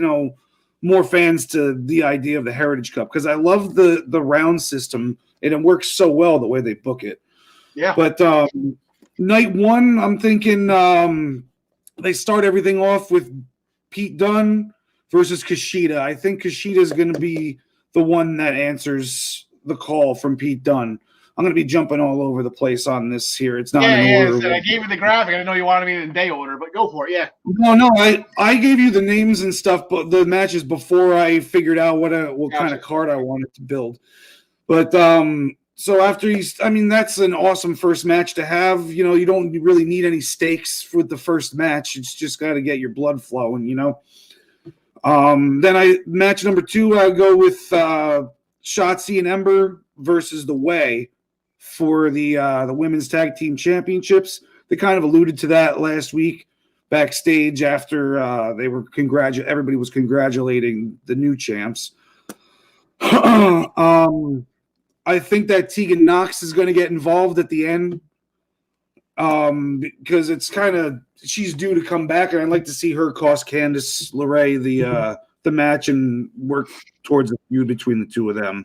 more fans to the idea of the Heritage Cup, because I love the round system. And it works so well the way they book it. Yeah. But night one, I'm thinking they start everything off with Pete Dunne versus Kushida. I think Kushida is going to be the one that answers the call from Pete Dunne. I'm going to be jumping all over the place on this here. It's not in order. I gave you the graphic. I didn't know you wanted me in day order, but go for it. Yeah. No. I gave you the names and stuff, but the matches before I figured out what kind of card I wanted to build. But so after that's an awesome first match to have. You don't really need any stakes with the first match. It's just got to get your blood flowing, Then match number 2, I go with Shotzi and Ember versus The Way for the Women's Tag Team Championships. They kind of alluded to that last week backstage after everybody was congratulating the new champs. I think that Tegan Knox is going to get involved at the end because it's kind of she's due to come back, and I'd like to see her cost Candice LeRae the match and work towards a feud between the two of them.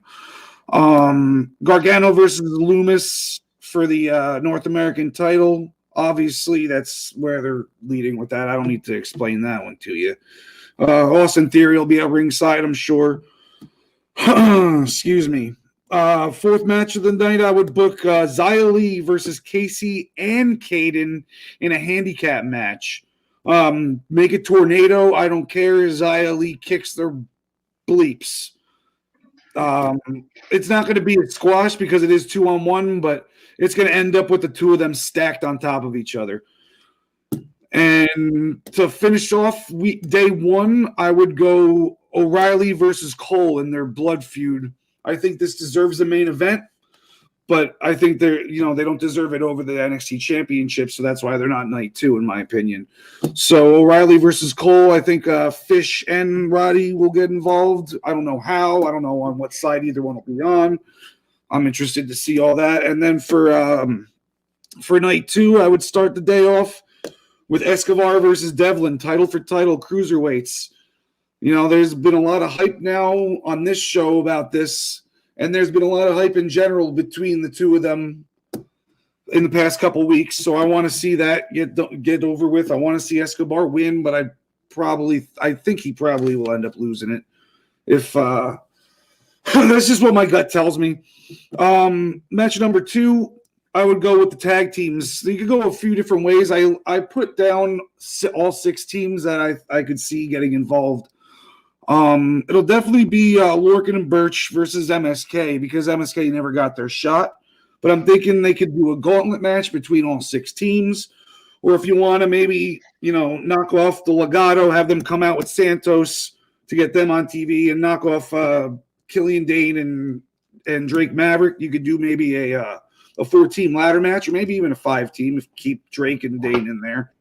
Gargano versus Loomis for the North American title. Obviously, that's where they're leading with that. I don't need to explain that one to you. Austin Theory will be at ringside, I'm sure. Excuse me. Fourth match of the night, I would book Xia Li versus Casey and Caden in a handicap match. Make it tornado. I don't care. Xia Li kicks their bleeps. It's not going to be a squash because it is 2-on-1, but it's going to end up with the two of them stacked on top of each other. And to finish off day one, I would go O'Reilly versus Cole in their blood feud. I think this deserves the main event, but I think they don't deserve it over the NXT Championship, so that's why they're not night 2, in my opinion. So O'Reilly versus Cole, I think Fish and Roddy will get involved. I don't know how. I don't know on what side either one will be on. I'm interested to see all that. And then for night 2, I would start the day off with Escobar versus Devlin, title for title, cruiserweights. There's been a lot of hype now on this show about this, and there's been a lot of hype in general between the two of them in the past couple weeks. So I want to see that get over with. I want to see Escobar win, but I think he probably will end up losing it. If that's just what my gut tells me. Match number 2, I would go with the tag teams. You could go a few different ways. I put down all 6 teams that I could see getting involved. It'll definitely be Lorcan and Birch versus MSK because MSK never got their shot. But I'm thinking they could do a gauntlet match between all 6 teams. Or if you want to maybe, knock off the Legado, have them come out with Santos to get them on TV and knock off Killian Dane and Drake Maverick, you could do maybe a 4-team ladder match or maybe even a 5-team if you keep Drake and Dane in there.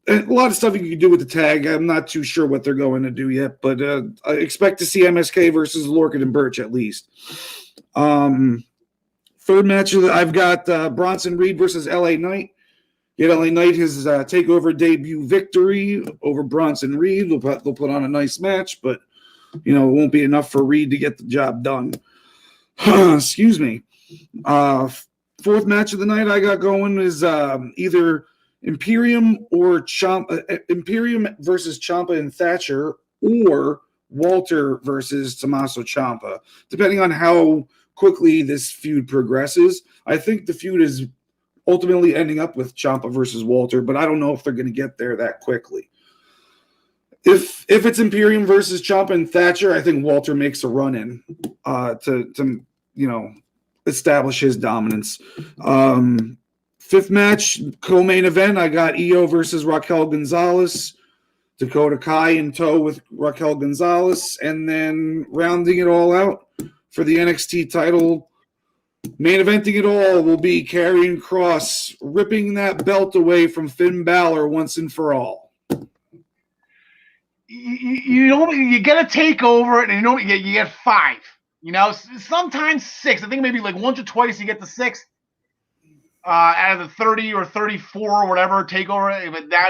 A lot of stuff you can do with the tag. I'm not too sure what they're going to do yet, but I expect to see MSK versus Lorcan and Birch at least. Third match, I've got Bronson Reed versus LA Knight. Get LA Knight his TakeOver debut victory over Bronson Reed. They'll put on a nice match, but it won't be enough for Reed to get the job done. Excuse me. Fourth match of the night I got going is either Imperium or Imperium versus Ciampa and Thatcher, or Walter versus Tommaso Ciampa, depending on how quickly this feud progresses. I think the feud is ultimately ending up with Ciampa versus Walter, but I don't know if they're going to get there that quickly. If it's Imperium versus Ciampa and Thatcher, I think Walter makes a run in to establish his dominance. Fifth match, co-main event, I got Io versus Raquel Gonzalez, Dakota Kai in tow with Raquel Gonzalez, and then rounding it all out for the NXT title, main eventing it all will be Karrion Kross ripping that belt away from Finn Balor once and for all. You get a takeover, and you get 5. Sometimes 6. I think maybe like once or twice you get the 6th. Out of the 30 or 34 or whatever takeover, but now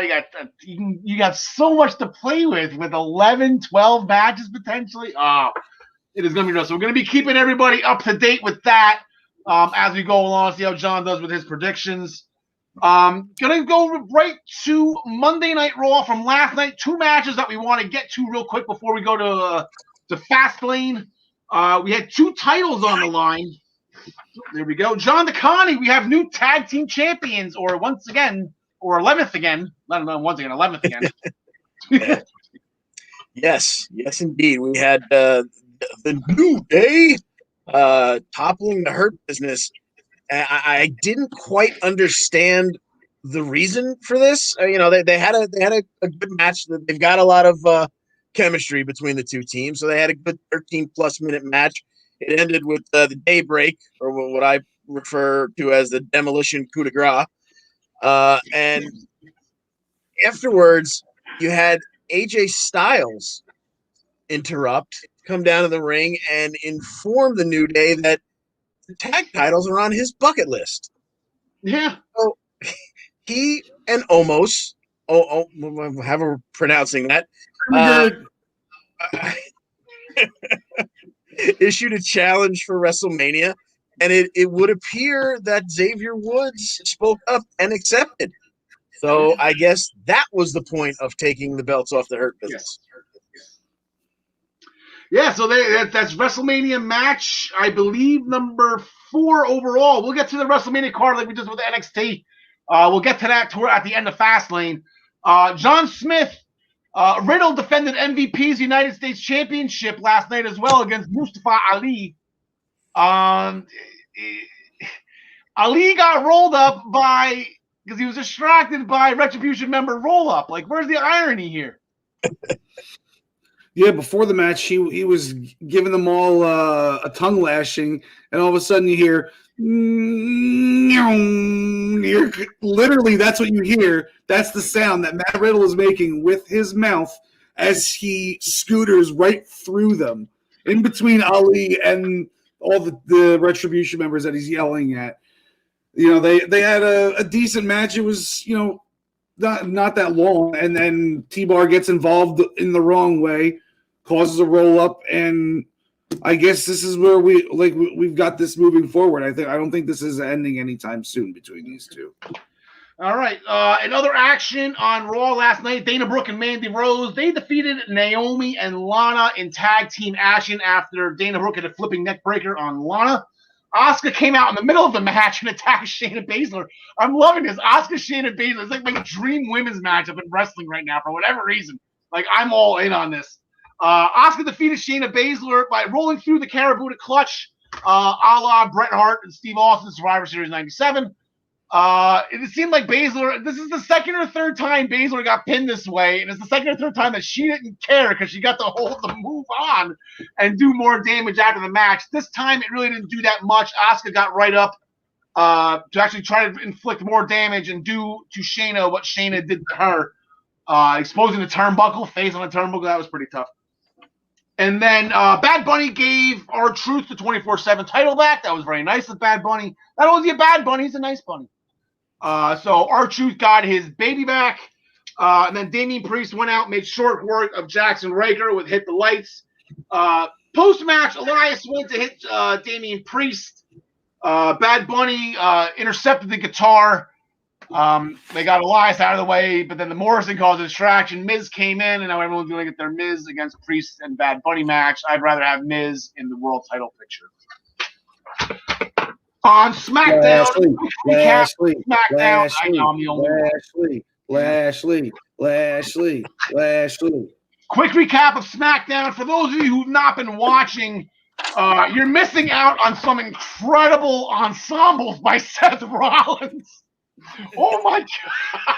you got so much to play with 11, 12 matches potentially. It is going to be rough. So we're going to be keeping everybody up to date with that as we go along. See how John does with his predictions. Going to go right to Monday Night Raw from last night. 2 matches that we want to get to real quick before we go to Fastlane. We had 2 titles on the line. There we go. John DeConnie, we have new tag team champions, or 11th again. I don't know, once again, 11th again. Yes, indeed. We had the New Day toppling the Hurt Business. I didn't quite understand the reason for this. They had a good match. They've got a lot of chemistry between the 2 teams, so they had a good 13+ minute match. It ended with the daybreak, or what I refer to as the demolition coup de grace. And afterwards, you had AJ Styles interrupt come down to the ring and inform the New Day that the tag titles are on his bucket list. Yeah. So he and Omos, however pronouncing that, issued a challenge for WrestleMania, and it would appear that Xavier Woods spoke up and accepted. So I guess that was the point of taking the belts off the Hurt Business. Yeah, so that's WrestleMania match, I believe, number 4 overall. We'll get to the WrestleMania card like we did with NXT. We'll get to that at the end of Fastlane. John Smith, Riddle defended MVP's United States Championship last night as well against Mustafa Ali. Ali got rolled up because he was distracted by Retribution member Roll Up. Like, where's the irony here? Yeah, before the match, he was giving them all a tongue lashing, and all of a sudden you hear, literally that's what you hear. That's the sound that Matt Riddle is making with his mouth as he scooters right through them, in between Ali and all the Retribution members that he's yelling at. You know, they had a decent match. It was, you know, not that long, and then T-Bar gets involved in the wrong way, causes a roll up, and I guess this is where we've got this moving forward. I don't think this is ending anytime soon between these two. All right. Another action on Raw last night. Dana Brooke and Mandy Rose, they defeated Naomi and Lana in tag team action after Dana Brooke had a flipping neck breaker on Lana. Asuka came out in the middle of the match and attacked Shayna Baszler. I'm loving this. Asuka, Shayna Baszler. It's like my dream women's matchup in wrestling right now for whatever reason. Like, I'm all in on this. Asuka defeated Shayna Baszler by rolling through the Karabuta clutch, a la Bret Hart and Steve Austin, Survivor Series 97. It seemed like Baszler, this is the second or third time Baszler got pinned this way, and it's the second or third time that she didn't care because she got to hold the move on and do more damage after the match. This time, it really didn't do that much. Asuka got right up to actually try to inflict more damage and do to Shayna what Shayna did to her, exposing the turnbuckle, face on the turnbuckle. That was pretty tough. And then Bad Bunny gave R-Truth the 24/7 title back. That was very nice of Bad Bunny. Not only is he a bad bunny, he's a nice bunny. So R-Truth got his baby back. And then Damian Priest went out and made short work of Jackson Riker with Hit the Lights. Post-match, Elias went to hit Damian Priest. Bad Bunny intercepted the guitar. They got Elias out of the way, but then the Morrison caused a distraction. Miz came in, and now everyone's going to get their Miz against Priest and Bad Bunny match. I'd rather have Miz in the world title picture. On SmackDown, Lashley. Quick recap of SmackDown. For those of you who've not been watching, you're missing out on some incredible ensembles by Seth Rollins. Oh my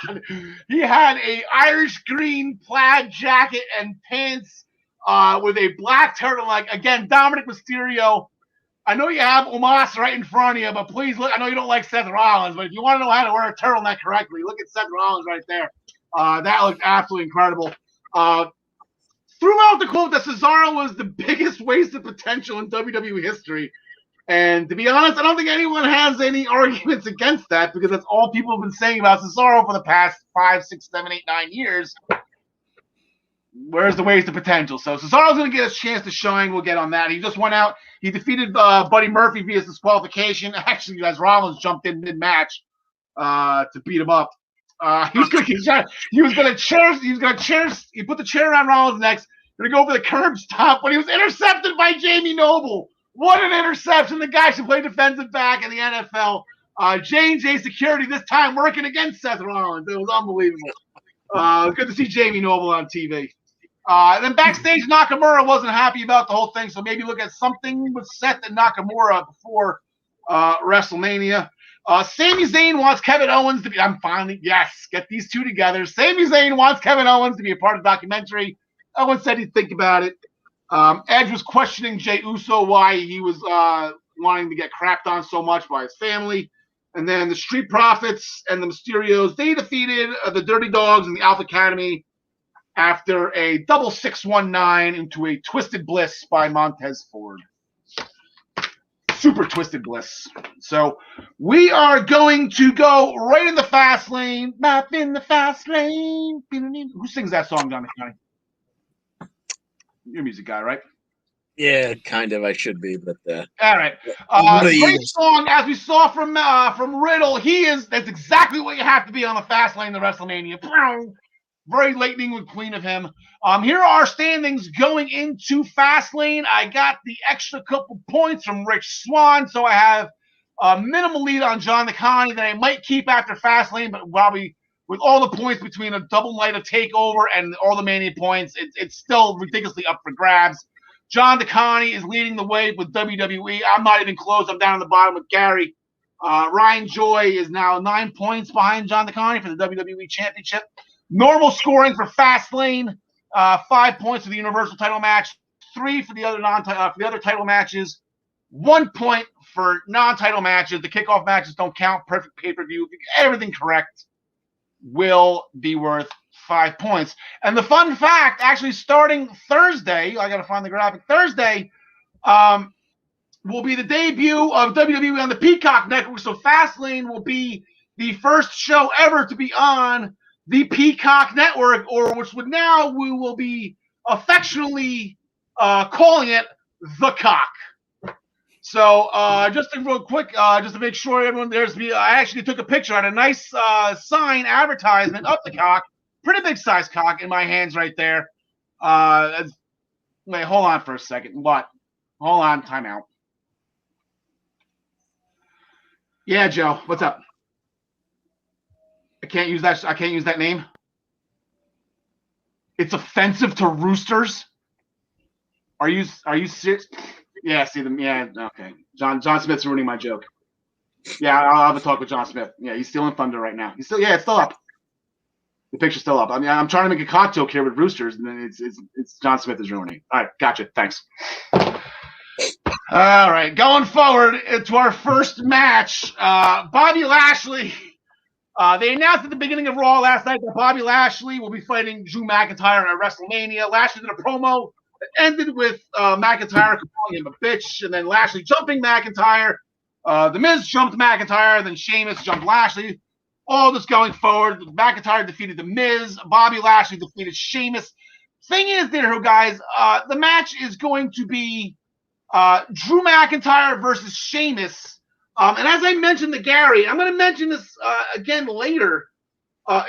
God! He had a Irish green plaid jacket and pants with a black turtleneck. Again, Dominic Mysterio. I know you have Omos right in front of you, but please look. I know you don't like Seth Rollins, but if you want to know how to wear a turtleneck correctly, look at Seth Rollins right there. That looked absolutely incredible. Threw out the quote that Cesaro was the biggest waste of potential in WWE history. And to be honest, I don't think anyone has any arguments against that because that's all people have been saying about Cesaro for the past 5, 6, 7, 8, 9 years. Where's the waste of potential? So Cesaro's going to get a chance to shine. We'll get on that. He just went out. He defeated Buddy Murphy via disqualification. Actually, you guys, Rollins jumped in mid-match to beat him up. He put the chair around Rollins' neck, going to go for the curb stop, but he was intercepted by Jamie Noble. What an interception. The guy should play defensive back in the NFL. J&J Security this time working against Seth Rollins. It was unbelievable. Good to see Jamie Noble on TV. And then backstage, Nakamura wasn't happy about the whole thing, so maybe look at something with Seth and Nakamura before WrestleMania. Sami Zayn wants Kevin Owens to be – yes, get these two together. Sami Zayn wants Kevin Owens to be a part of the documentary. Owens said he'd think about it. Edge was questioning Jey Uso why he was wanting to get crapped on so much by his family. And then the Street Profits and the Mysterios, they defeated the Dirty Dogs and the Alpha Academy after a double 619 into a Twisted Bliss by Montez Ford. Super Twisted Bliss. So we are going to go right in the fast lane. Map in the fast lane. Who sings that song, John McConaughey? You're a music guy, right? Yeah, kind of. I should be, but all right. Great song, as we saw from Riddle. That's exactly what you have to be on the fast lane to WrestleMania. Very lightning McQueen of him. Here are our standings going into Fastlane. I got the extra couple points from Rich Swann, so I have a minimal lead on John McConaughey that I might keep after Fastlane, but probably with all the points between a double night of TakeOver and all the Mania points, it's still ridiculously up for grabs. John McConaughey is leading the way with WWE. I'm not even close. I'm down at the bottom with Gary. Ryan Joy is now 9 points behind John McConaughey for the WWE Championship. Normal scoring for Fastlane, 5 points for the Universal title match, 3 for the other title matches, 1 point for non-title matches. The kickoff matches don't count. Perfect pay-per-view. Everything correct will be worth 5 points. And the fun fact, actually starting Thursday, I got to find the graphic, Thursday will be the debut of WWE on the Peacock Network. So Fastlane will be the first show ever to be on the Peacock Network, or which we will be affectionately calling it the Cock. So just real quick, just to make sure everyone I actually took a picture. I had a nice sign advertisement of the Cock, pretty big size cock in my hands right there. Wait, hold on for a second. What? Hold on, time out. Yeah, Joe, what's up? I can't use that name. It's offensive to roosters. Are you serious? Yeah, see them. Yeah, okay. John Smith's ruining my joke. Yeah, I'll have a talk with John Smith. Yeah, he's stealing thunder right now. It's still up. The picture's still up. I mean, I'm trying to make a cock joke here with roosters, and then it's John Smith is ruining. All right, gotcha. Thanks. All right, going forward to our first match, Bobby Lashley. They announced at the beginning of Raw last night that Bobby Lashley will be fighting Drew McIntyre at WrestleMania. Lashley did a promo that ended with McIntyre calling him a bitch, and then Lashley jumping McIntyre. The Miz jumped McIntyre, then Sheamus jumped Lashley. All this going forward. McIntyre defeated The Miz. Bobby Lashley defeated Sheamus. Thing is, guys, the match is going to be Drew McIntyre versus Sheamus. And as I mentioned to Gary, I'm going to mention this again later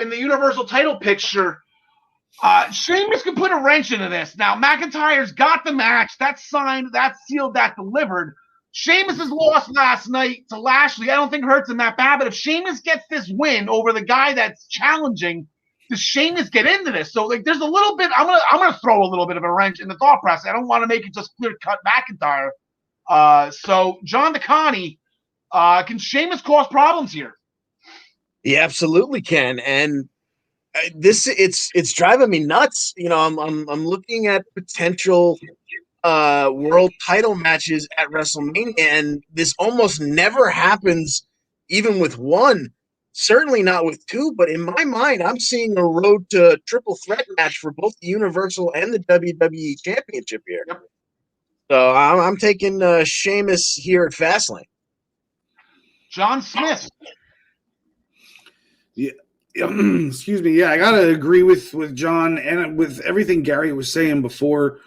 in the Universal title picture. Sheamus can put a wrench into this. Now, McIntyre's got the match. That's signed, that's sealed, that's delivered. Sheamus's loss last night to Lashley, I don't think hurts him that bad. But if Sheamus gets this win over the guy that's challenging, does Sheamus get into this? So, there's a little bit. I'm gonna throw a little bit of a wrench in the thought process. I don't want to make it just clear cut McIntyre. So, John DeConnie, can Sheamus cause problems here? He absolutely can, and it's driving me nuts. You know, I'm looking at potential world title matches at WrestleMania, and this almost never happens, even with one. Certainly not with two, but in my mind, I'm seeing a road to triple threat match for both the Universal and the WWE Championship here. Yep. So I'm taking Sheamus here at Fastlane. John Smith. Yeah. Excuse me. Yeah, I gotta agree with John and with everything Gary was saying before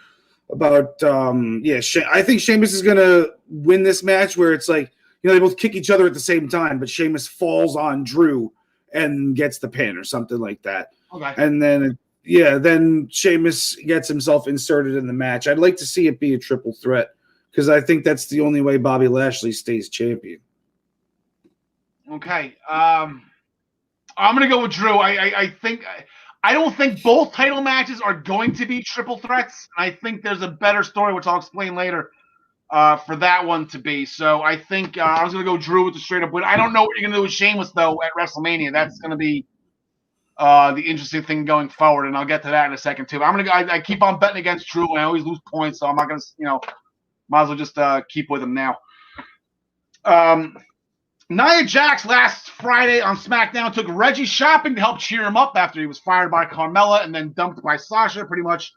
about I think Sheamus is gonna win this match where it's like, you know, they both kick each other at the same time, but Sheamus falls on Drew and gets the pin or something like that. Okay. And then Sheamus gets himself inserted in the match. I'd like to see it be a triple threat because I think that's the only way Bobby Lashley stays champion. Okay. I'm gonna go with Drew. I don't think both title matches are going to be triple threats. I think there's a better story, which I'll explain later, for that one to be. So I think I was going to go Drew with the straight up win. I don't know what you're going to do with Sheamus, though, at WrestleMania. That's going to be the interesting thing going forward, and I'll get to that in a second, too. I keep on betting against Drew, and I always lose points, so I'm not going to, might as well just keep with him now. Nia Jax last Friday on SmackDown took Reggie shopping to help cheer him up after he was fired by Carmella and then dumped by Sasha, pretty much.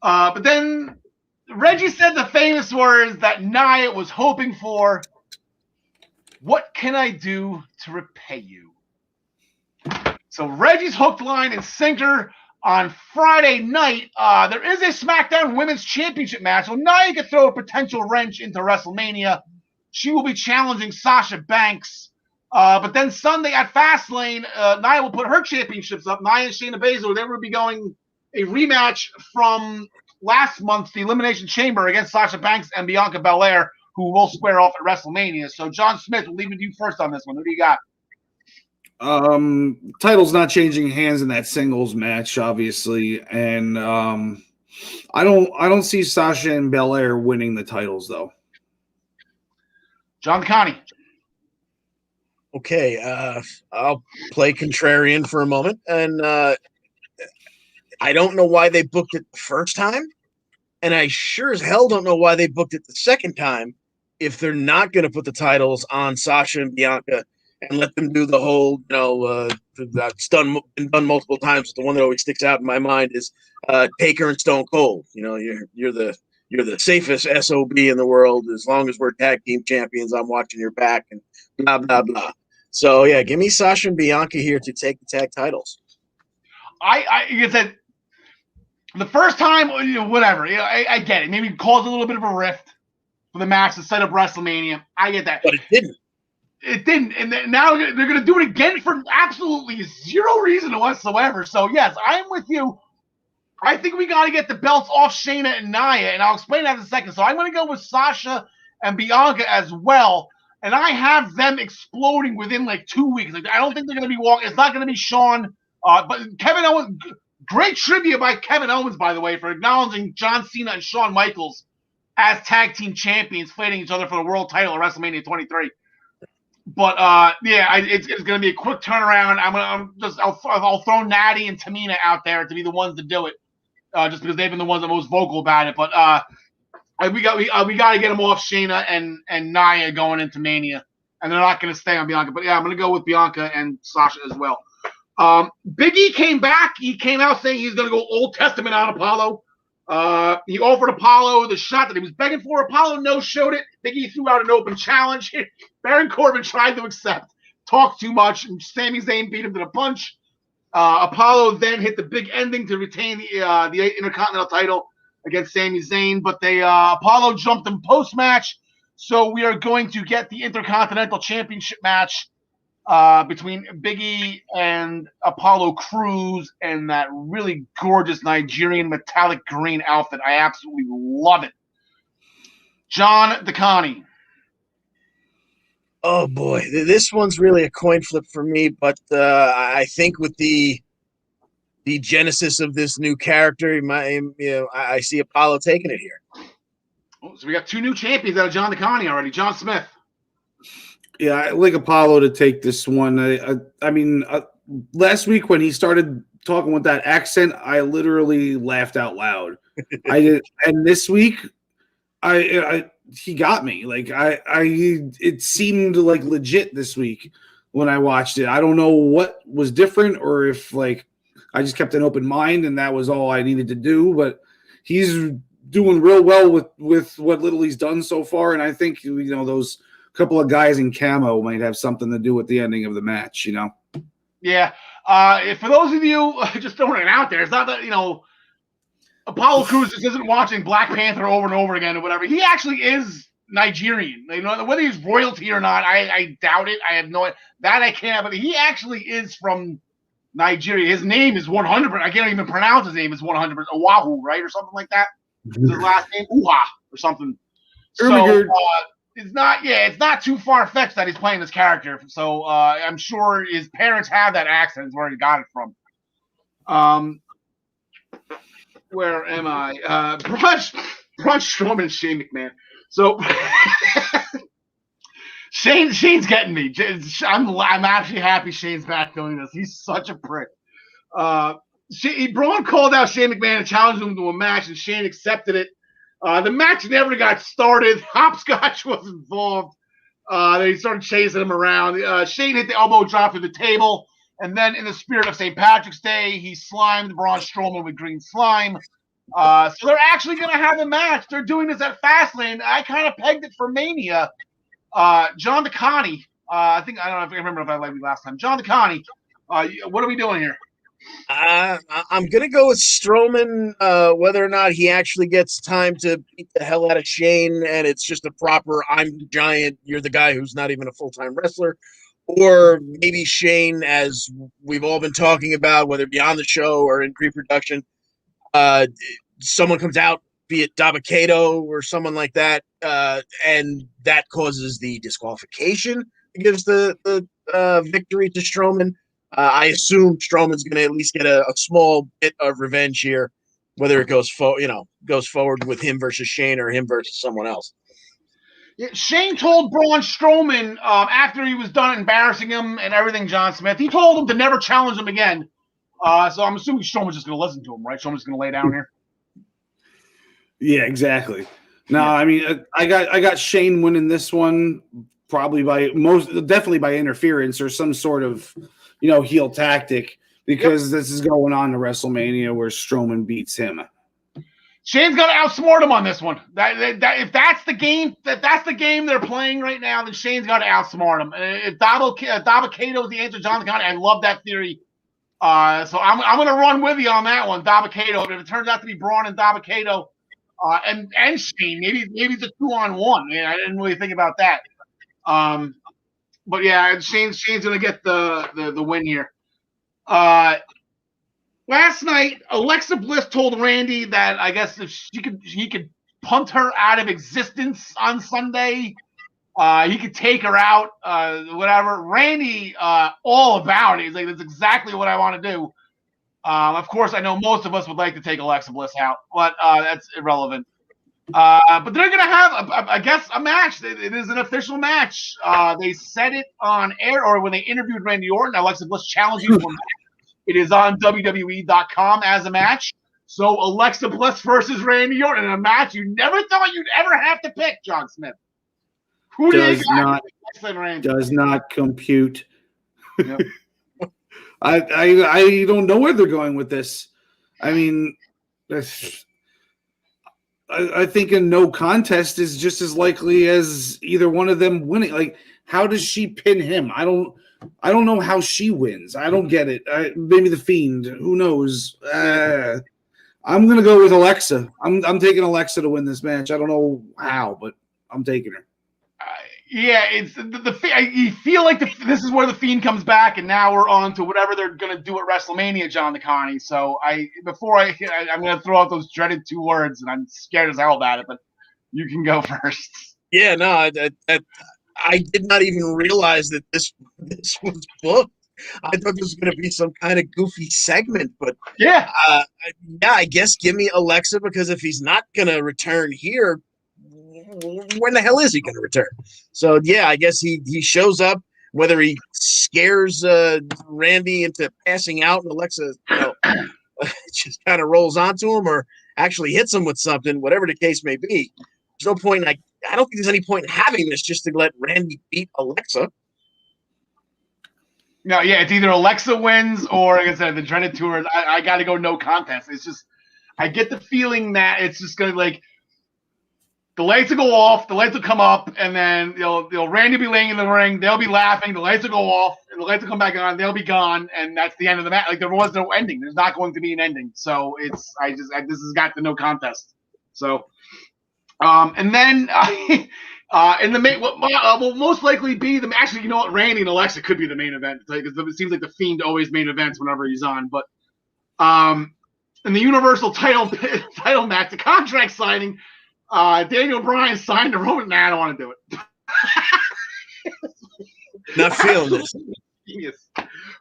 But then Reggie said the famous words that Nia was hoping for. What can I do to repay you? So Reggie's hook, line, and sinker on Friday night. There is a SmackDown Women's Championship match. So Nia could throw a potential wrench into WrestleMania. She will be challenging Sasha Banks. But then Sunday at Fastlane, Nia will put her championships up. Nia and Shayna Baszler, they will be going a rematch from last month's the Elimination Chamber against Sasha Banks and Bianca Belair, who will square off at WrestleMania. So John Smith, we'll leave with you first on this one. Who do you got? Title's not changing hands in that singles match, obviously, and I don't see Sasha and Belair winning the titles though. John Connie. Okay, I'll play contrarian for a moment, and I don't know why they booked it the first time, and I sure as hell don't know why they booked it the second time if they're not going to put the titles on Sasha and Bianca and let them do the whole, that's been done multiple times. The one that always sticks out in my mind is Taker and Stone Cold. You're the safest SOB in the world. As long as we're tag team champions, I'm watching your back and blah, blah, blah. So, yeah, give me Sasha and Bianca here to take the tag titles. I said the first time, whatever. I get it. Maybe it caused a little bit of a rift for the match to set up WrestleMania. I get that. But it didn't. It didn't. And now they're going to do it again for absolutely zero reason whatsoever. So, yes, I'm with you. I think we got to get the belts off Shayna and Nia, and I'll explain that in a second. So I'm going to go with Sasha and Bianca as well, and I have them exploding within like 2 weeks. Like, I don't think they're going to be walking. It's not going to be Shawn, but Kevin Owens. Great trivia by Kevin Owens, by the way, for acknowledging John Cena and Shawn Michaels as tag team champions, fighting each other for the world title at WrestleMania 23. But it's going to be a quick turnaround. I'll throw Natty and Tamina out there to be the ones to do it. Just because they've been the ones that are most vocal about it, but we got to get them off Shayna and Nia going into Mania, and they're not going to stay on Bianca. But yeah, I'm going to go with Bianca and Sasha as well. Big E came back. He came out saying he's going to go Old Testament on Apollo. He offered Apollo the shot that he was begging for. Apollo no-showed it. Big E threw out an open challenge. Baron Corbin tried to accept, talked too much, and Sami Zayn beat him to the punch. Apollo then hit the big ending to retain the Intercontinental title against Sami Zayn, but Apollo jumped him post-match, so we are going to get the Intercontinental Championship match between Big E and Apollo Crews and that really gorgeous Nigerian metallic green outfit. I absolutely love it. John DeConnie. Oh boy, this one's really a coin flip for me, but I think with the genesis of this new character, I see Apollo taking it here. Oh, so we got two new champions out of John DeConnie already. John Smith. Yeah, I like Apollo to take this one. I mean, last week when he started talking with that accent, I literally laughed out loud. I did, and this week, he got me. Like it seemed like legit this week when I watched it. I don't know what was different or if like I just kept an open mind and that was all I needed to do. But he's doing real well with what little he's done so far, and I think those couple of guys in camo might have something to do with the ending of the match. Yeah. For those of you just throwing it out there, it's not that Apollo Crews just isn't watching Black Panther over and over again or whatever. He actually is Nigerian. Whether he's royalty or not, I doubt it. I have no that I can't. But he actually is from Nigeria. His name is 100%. I can't even pronounce his name. Is 100% Oahu, right, or something like that. His last name Uha or something. So it's not too far fetched that he's playing this character. So I'm sure his parents have that accent. Is where he got it from. Where am I? Braun Strowman, Shane McMahon. So Shane's getting me. I'm actually happy Shane's back doing this. He's such a prick. Braun called out Shane McMahon and challenged him to a match, and Shane accepted it. The match never got started. Hopscotch was involved. They started chasing him around. Shane hit the elbow drop through the table, and then in the spirit of St. Patrick's Day, he slimed Braun Strowman with green slime. So they're actually going to have a match. They're doing this at Fastlane. I kind of pegged it for Mania. John DeConnie. I don't know if I remember if I liked me last time. John DeConnie. What are we doing here? I'm going to go with Strowman, whether or not he actually gets time to beat the hell out of Shane, and it's just a proper I'm the giant, you're the guy who's not even a full-time wrestler. Or maybe Shane, as we've all been talking about, whether it be on the show or in pre-production, someone comes out, be it Dabba-Kato or someone like that, and that causes the disqualification. It gives the victory to Strowman. I assume Strowman's going to at least get a small bit of revenge here, whether it goes forward with him versus Shane or him versus someone else. Yeah, Shane told Braun Strowman after he was done embarrassing him and everything, John Smith, he told him to never challenge him again. So I'm assuming Strowman's just going to listen to him, right? Strowman's going to lay down here. Yeah, exactly. No, I mean, I got Shane winning this one probably definitely by interference or some sort of heel tactic, because this is going on to WrestleMania where Strowman beats him. Shane's got to outsmart him on this one. If that's the game, they're playing right now, then Shane's got to outsmart him. If Dabba-Kato is the answer, John DeConnie, I love that theory. So I'm going to run with you on that one, Dabba-Kato. If it turns out to be Braun and Dabba-Kato and Shane, maybe it's a 2-on-1. Man, I didn't really think about that. But yeah, Shane's going to get the win here. Last night, Alexa Bliss told Randy that I guess if he could punt her out of existence on Sunday, he could take her out, whatever. Randy, all about it. He's like, that's exactly what I want to do. Of course, I know most of us would like to take Alexa Bliss out, but that's irrelevant. But they're going to have, I guess, a match. It is an official match. They said it on air, or when they interviewed Randy Orton, Alexa Bliss challenged him to a match. It is on WWE.com as a match. So Alexa Bliss versus Randy Orton in a match you never thought you'd ever have to pick, John Smith. Who does not compute. Yep. I don't know where they're going with this. I mean, I think a no contest is just as likely as either one of them winning. Like, how does she pin him? I don't know how she wins. I don't get it. Maybe the Fiend. Who knows? I'm gonna go with Alexa. I'm taking Alexa to win this match. I don't know how, but I'm taking her. Yeah, it's you feel like this is where the Fiend comes back, and now we're on to whatever they're gonna do at WrestleMania, John DeConnie. So I'm gonna throw out those dreaded 2 words, and I'm scared as hell about it. But you can go first. Yeah, no, I did not even realize that this was booked. I thought this was going to be some kind of goofy segment, but yeah, I guess give me Alexa, because if he's not going to return here, when the hell is he going to return? So yeah, I guess he shows up, whether he scares Randy into passing out and Alexa just kind of rolls onto him, or actually hits him with something, whatever the case may be. There's no point. I don't think there's any point in having this just to let Randy beat Alexa. No, yeah, it's either Alexa wins or, like I said, the dreaded 2 words. I got to go no contest. It's just, I get the feeling that it's just going to, like, the lights will go off, the lights will come up, and then Randy will be laying in the ring, they'll be laughing, the lights will go off, and the lights will come back on, they'll be gone, and that's the end of the match. Like, there was no ending. There's not going to be an ending. So this has got the no contest. So, and then in the main, what will most likely be actually, you know what, Randy and Alexa could be the main event, because it seems like the Fiend always main events whenever he's on. But in the Universal title match, the contract signing, Daniel Bryan signed to Roman. Nah, I don't want to do it. Not feeling this. Genius.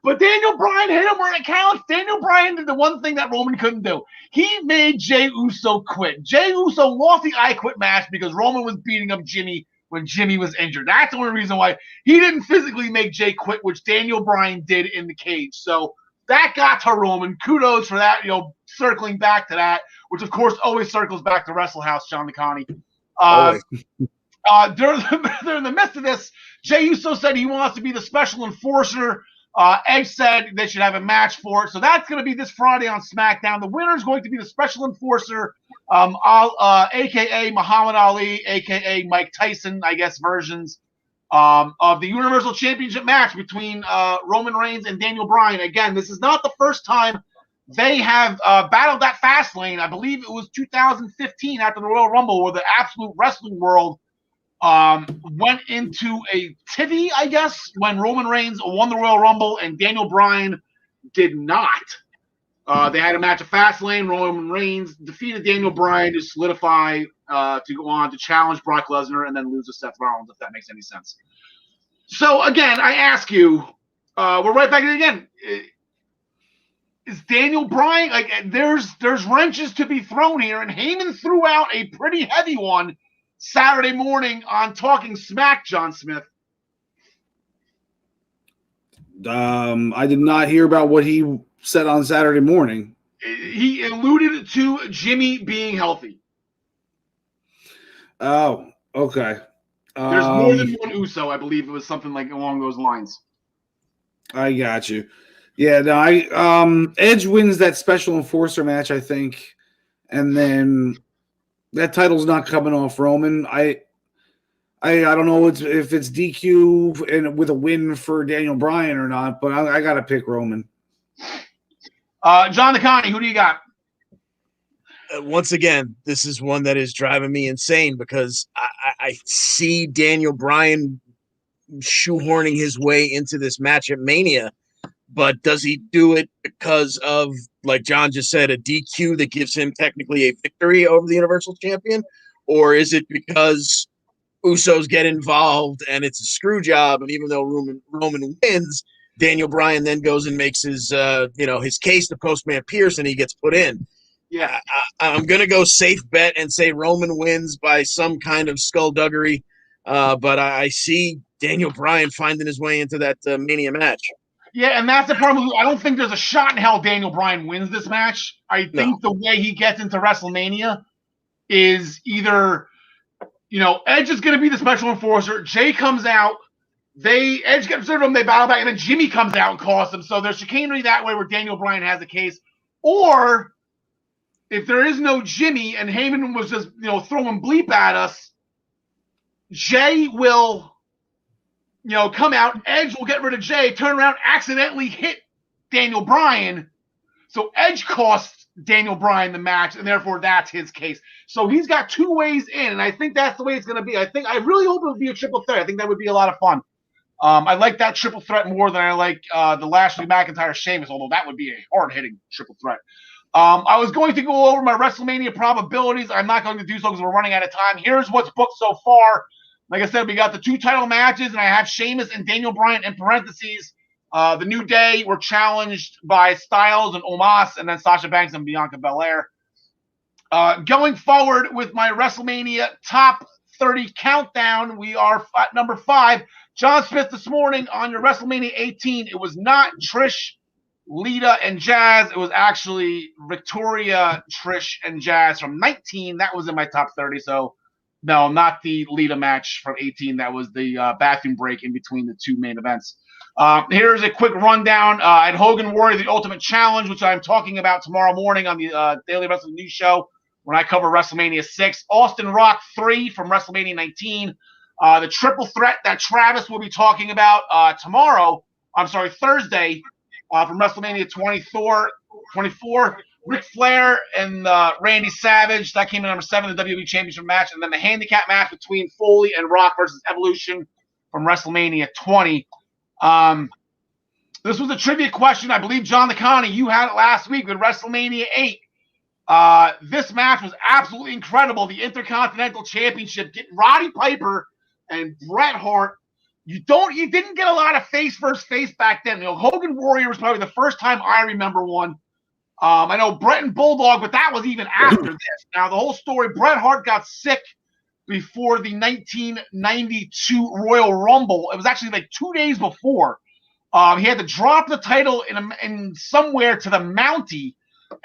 But Daniel Bryan hit him where it counts. Daniel Bryan did the one thing that Roman couldn't do. He made Jey Uso quit. Jey Uso lost the I Quit match because Roman was beating up Jimmy when Jimmy was injured. That's the only reason why he didn't physically make Jey quit, which Daniel Bryan did in the cage. So that got to Roman. Kudos for that, circling back to that, which of course always circles back to Wrestle House, John DeConnie. They're in the midst of this. Jey Uso said he wants to be the special enforcer. Edge said they should have a match for it. So that's going to be this Friday on SmackDown. The winner is going to be the special enforcer, a.k.a. Muhammad Ali, a.k.a. Mike Tyson, I guess, versions of the Universal Championship match between Roman Reigns and Daniel Bryan. Again, this is not the first time they have battled that fast lane. I believe it was 2015 after the Royal Rumble, where the Absolute Wrestling World went into a titty, I guess, when Roman Reigns won the Royal Rumble and Daniel Bryan did not. They had a match at Fastlane. Roman Reigns defeated Daniel Bryan to solidify to go on to challenge Brock Lesnar and then lose to Seth Rollins, if that makes any sense. So, again, I ask you, we're right back in it again. Is Daniel Bryan, like, there's wrenches to be thrown here, and Heyman threw out a pretty heavy one Saturday morning on Talking Smack, John Smith. I did not hear about what he said on Saturday morning. He alluded to Jimmy being healthy. Oh, okay. There's more than one Uso. I believe it was something like along those lines. I got you. Yeah, no, Edge wins that special enforcer match, I think, and then that title's not coming off Roman. I don't know if it's DQ and with a win for Daniel Bryan or not, but I got to pick Roman. John DeConnie, who do you got? Once again, this is one that is driving me insane because I see Daniel Bryan shoehorning his way into this match at Mania, but does he do it because of, like John just said, a DQ that gives him technically a victory over the Universal Champion? Or is it because Usos get involved and it's a screw job, and even though Roman wins, Daniel Bryan then goes and makes his his case to Postman Pierce and he gets put in? Yeah, I'm going to go safe bet and say Roman wins by some kind of skullduggery, but I see Daniel Bryan finding his way into that Mania match. Yeah, and that's the problem. I don't think there's a shot in hell Daniel Bryan wins this match. I think the way he gets into WrestleMania is either, Edge is going to be the special enforcer. Jay comes out. Edge gets rid of him. They battle back, and then Jimmy comes out and costs him. So there's chicanery that way where Daniel Bryan has a case. Or if there is no Jimmy and Heyman was just throwing bleep at us, Jay will come out, Edge will get rid of Jay, turn around, accidentally hit Daniel Bryan. So Edge costs Daniel Bryan the match, and therefore that's his case. So he's got two ways in, and I think that's the way it's going to be. I really hope it would be a triple threat. I think that would be a lot of fun. I like that triple threat more than I like the Lashley McIntyre Sheamus, although that would be a hard-hitting triple threat. I was going to go over my WrestleMania probabilities. I'm not going to do so because we're running out of time. Here's what's booked so far. Like I said, we got the two title matches, and I have Sheamus and Daniel Bryan in parentheses. The New Day were challenged by Styles and Omos, and then Sasha Banks and Bianca Belair. Going forward with my WrestleMania top 30 countdown, we are at number 5. John Smith this morning on your WrestleMania 18. It was not Trish, Lita, and Jazz. It was actually Victoria, Trish, and Jazz from 19. That was in my top 30, so no, not the Lita match from 18. That was the bathroom break in between the two main events. Here's a quick rundown. I had Hogan Warrior, the Ultimate Challenge, which I'm talking about tomorrow morning on the Daily Wrestling News Show when I cover WrestleMania 6. Austin Rock 3 from WrestleMania 19. The triple threat that Travis will be talking about Thursday from WrestleMania 24. Ric Flair and Randy Savage. That came in number 7, the WWE Championship match. And then the handicap match between Foley and Rock versus Evolution from WrestleMania 20. This was a trivia question. I believe, John DeConnie, you had it last week with WrestleMania 8. This match was absolutely incredible. The Intercontinental Championship, getting Roddy Piper and Bret Hart. You didn't get a lot of face versus face back then. Hogan Warrior was probably the first time I remember one. I know Bret and Bulldog, but that was even after this. Now, the whole story, Bret Hart got sick before the 1992 Royal Rumble. It was actually like 2 days before. He had to drop the title in somewhere to the Mountie.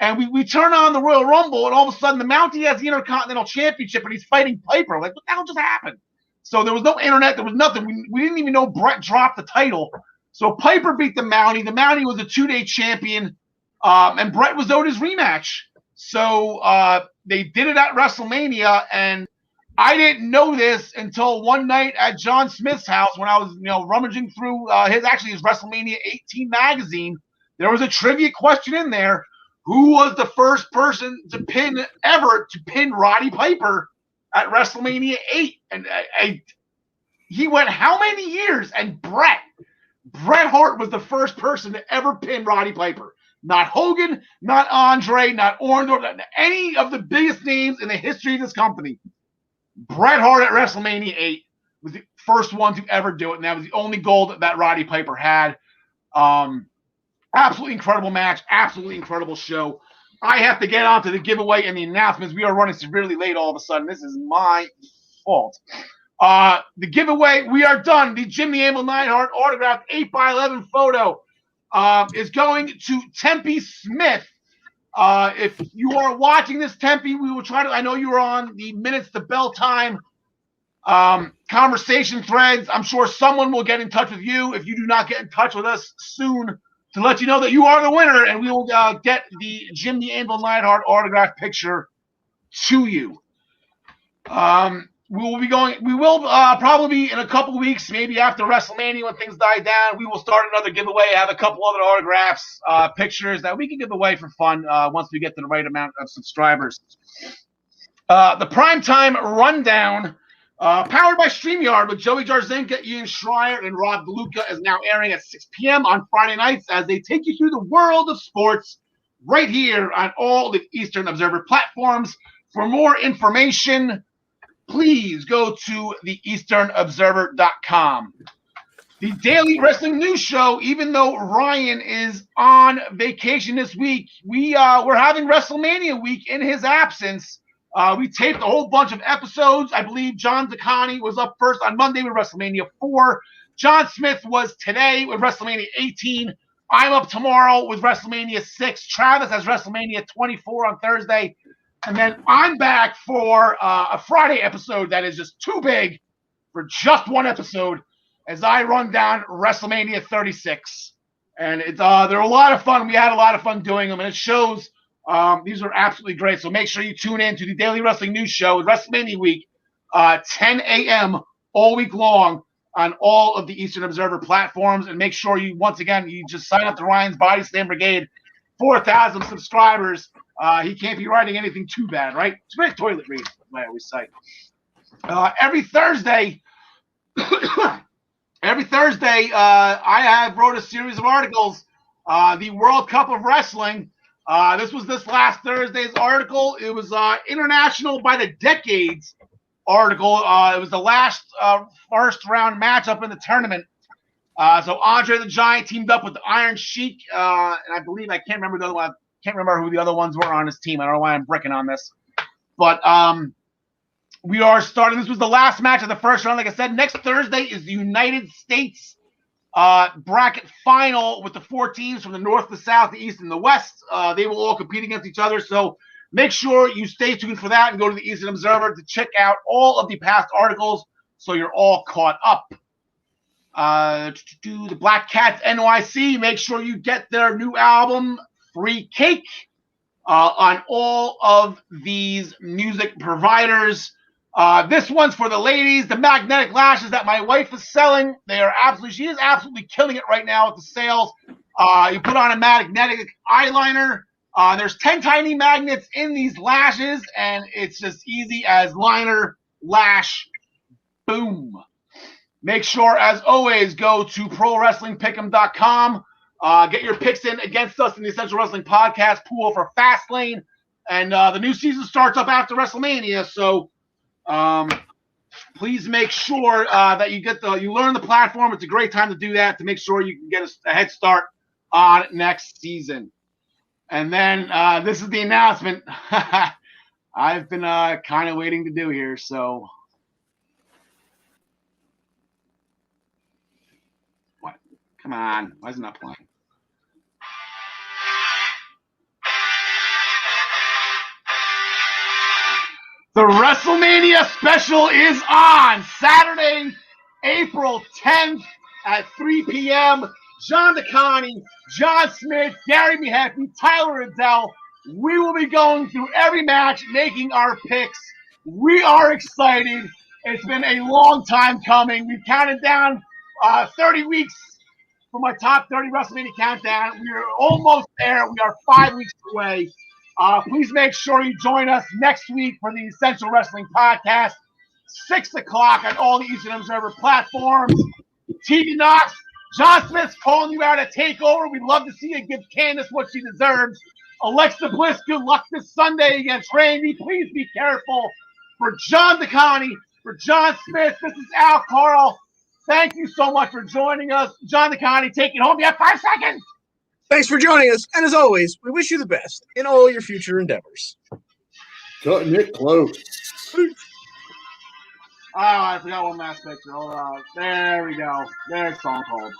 And we turn on the Royal Rumble, and all of a sudden the Mountie has the Intercontinental Championship, and he's fighting Piper. Like, what the hell just happened? So there was no internet. There was nothing. We didn't even know Brett dropped the title. So Piper beat the Mountie. The Mountie was a 2-day champion, and Brett was owed his rematch. So they did it at WrestleMania, and I didn't know this until one night at John Smith's house when I was, rummaging through his WrestleMania 18 magazine. There was a trivia question in there. Who was the first person to pin Roddy Piper at WrestleMania 8? And he went how many years? And Bret Hart was the first person to ever pin Roddy Piper. Not Hogan, not Andre, not Orndorff, not any of the biggest names in the history of this company. Bret Hart at WrestleMania 8 was the first one to ever do it, and that was the only gold that Roddy Piper had. Absolutely incredible match, absolutely incredible show. I have to get on to the giveaway and the announcements. We are running severely late all of a sudden. This is my fault. The giveaway, we are done. The Jim the Anvil Neidhart autographed 8x11 photo is going to Tempe Smith. If you are watching this, Tempe, we will try to, I know you were on the Minutes to Bell Time conversation threads. I'm sure someone will get in touch with you if you do not get in touch with us soon to let you know that you are the winner, and we will get the Jim the Anvil Neidhart autograph picture to you. We will probably be in a couple weeks, maybe after WrestleMania when things die down, we will start another giveaway. I have a couple other autographs, pictures that we can give away for fun once we get to the right amount of subscribers. The Primetime Rundown, powered by StreamYard with Joey Jarzinka, Ian Schreier, and Rob DeLuca, is now airing at 6 p.m. on Friday nights as they take you through the world of sports right here on all the Eastern Observer platforms. For more information, please go to theeasternobserver.com. The Daily Wrestling News Show, even though Ryan is on vacation this week, we're having WrestleMania week in his absence. We taped a whole bunch of episodes. I believe John DeConnie was up first on Monday with WrestleMania 4. John Smith was today with WrestleMania 18. I'm up tomorrow with WrestleMania 6. Travis has WrestleMania 24 on Thursday. And then I'm back for a Friday episode that is just too big for just one episode as I run down WrestleMania 36. And they're a lot of fun. We had a lot of fun doing them, and it shows. These are absolutely great. So make sure you tune in to the Daily Wrestling News Show with WrestleMania Week, 10 a.m. all week long on all of the Eastern Observer platforms. And make sure you just sign up to Ryan's Body Slam Brigade. 4,000 subscribers. He can't be writing anything too bad, right? It's a great toilet read, I always say. Every Thursday, I have wrote a series of articles. The World Cup of Wrestling. This was this last Thursday's article. It was International by the Decades article. It was the last first round matchup in the tournament. So Andre the Giant teamed up with the Iron Sheik, and I believe I can't remember the other one. Can't remember who the other ones were on his team. I don't know why I'm bricking on this, but we are starting. This was the last match of the first round. Like I said, next Thursday is the United States bracket final with the 4 teams from the north, the south, the east, and the west. They will all compete against each other. So make sure you stay tuned for that and go to the Eastern Observer to check out all of the past articles so you're all caught up. The Black Cats NYC, make sure you get their new album, Free Cake, on all of these music providers. This one's for the ladies, the magnetic lashes that my wife is selling. She is absolutely killing it right now with the sales. You put on a magnetic eyeliner. There's 10 tiny magnets in these lashes, and it's just easy as liner, lash, boom. Make sure, as always, go to ProWrestlingPick'em.com. Get your picks in against us in the Essential Wrestling Podcast pool for Fastlane. And the new season starts up after WrestleMania, so please make sure that you learn the platform. It's a great time to do that, to make sure you can get a head start on next season. And then this is the announcement I've been kind of waiting to do here, so... Come on, why isn't that playing? The WrestleMania special is on Saturday, April 10th at 3 p.m. John DeConnie, John Smith, Gary Mehaffy, Tyler Adelle. We will be going through every match, making our picks. We are excited. It's been a long time coming. We've counted down 30 weeks for my top 30 WrestleMania countdown. We are almost there. We are 5 weeks away. Please make sure you join us next week for the Essential Wrestling Podcast, 6 o'clock on all the Eastern Observer platforms. TV Knox, John Smith's calling you out at TakeOver. We'd love to see you give Candace what she deserves. Alexa Bliss, good luck this Sunday against Randy. Please be careful. For John DeConnie, for John Smith, this is Al Karl. Thank you so much for joining us. John DeConnie, take it home. You have 5 seconds. Thanks for joining us. And as always, we wish you the best in all your future endeavors. Cutting it close. Oh, I forgot one last picture. Hold on. There we go. There's Stone Cold.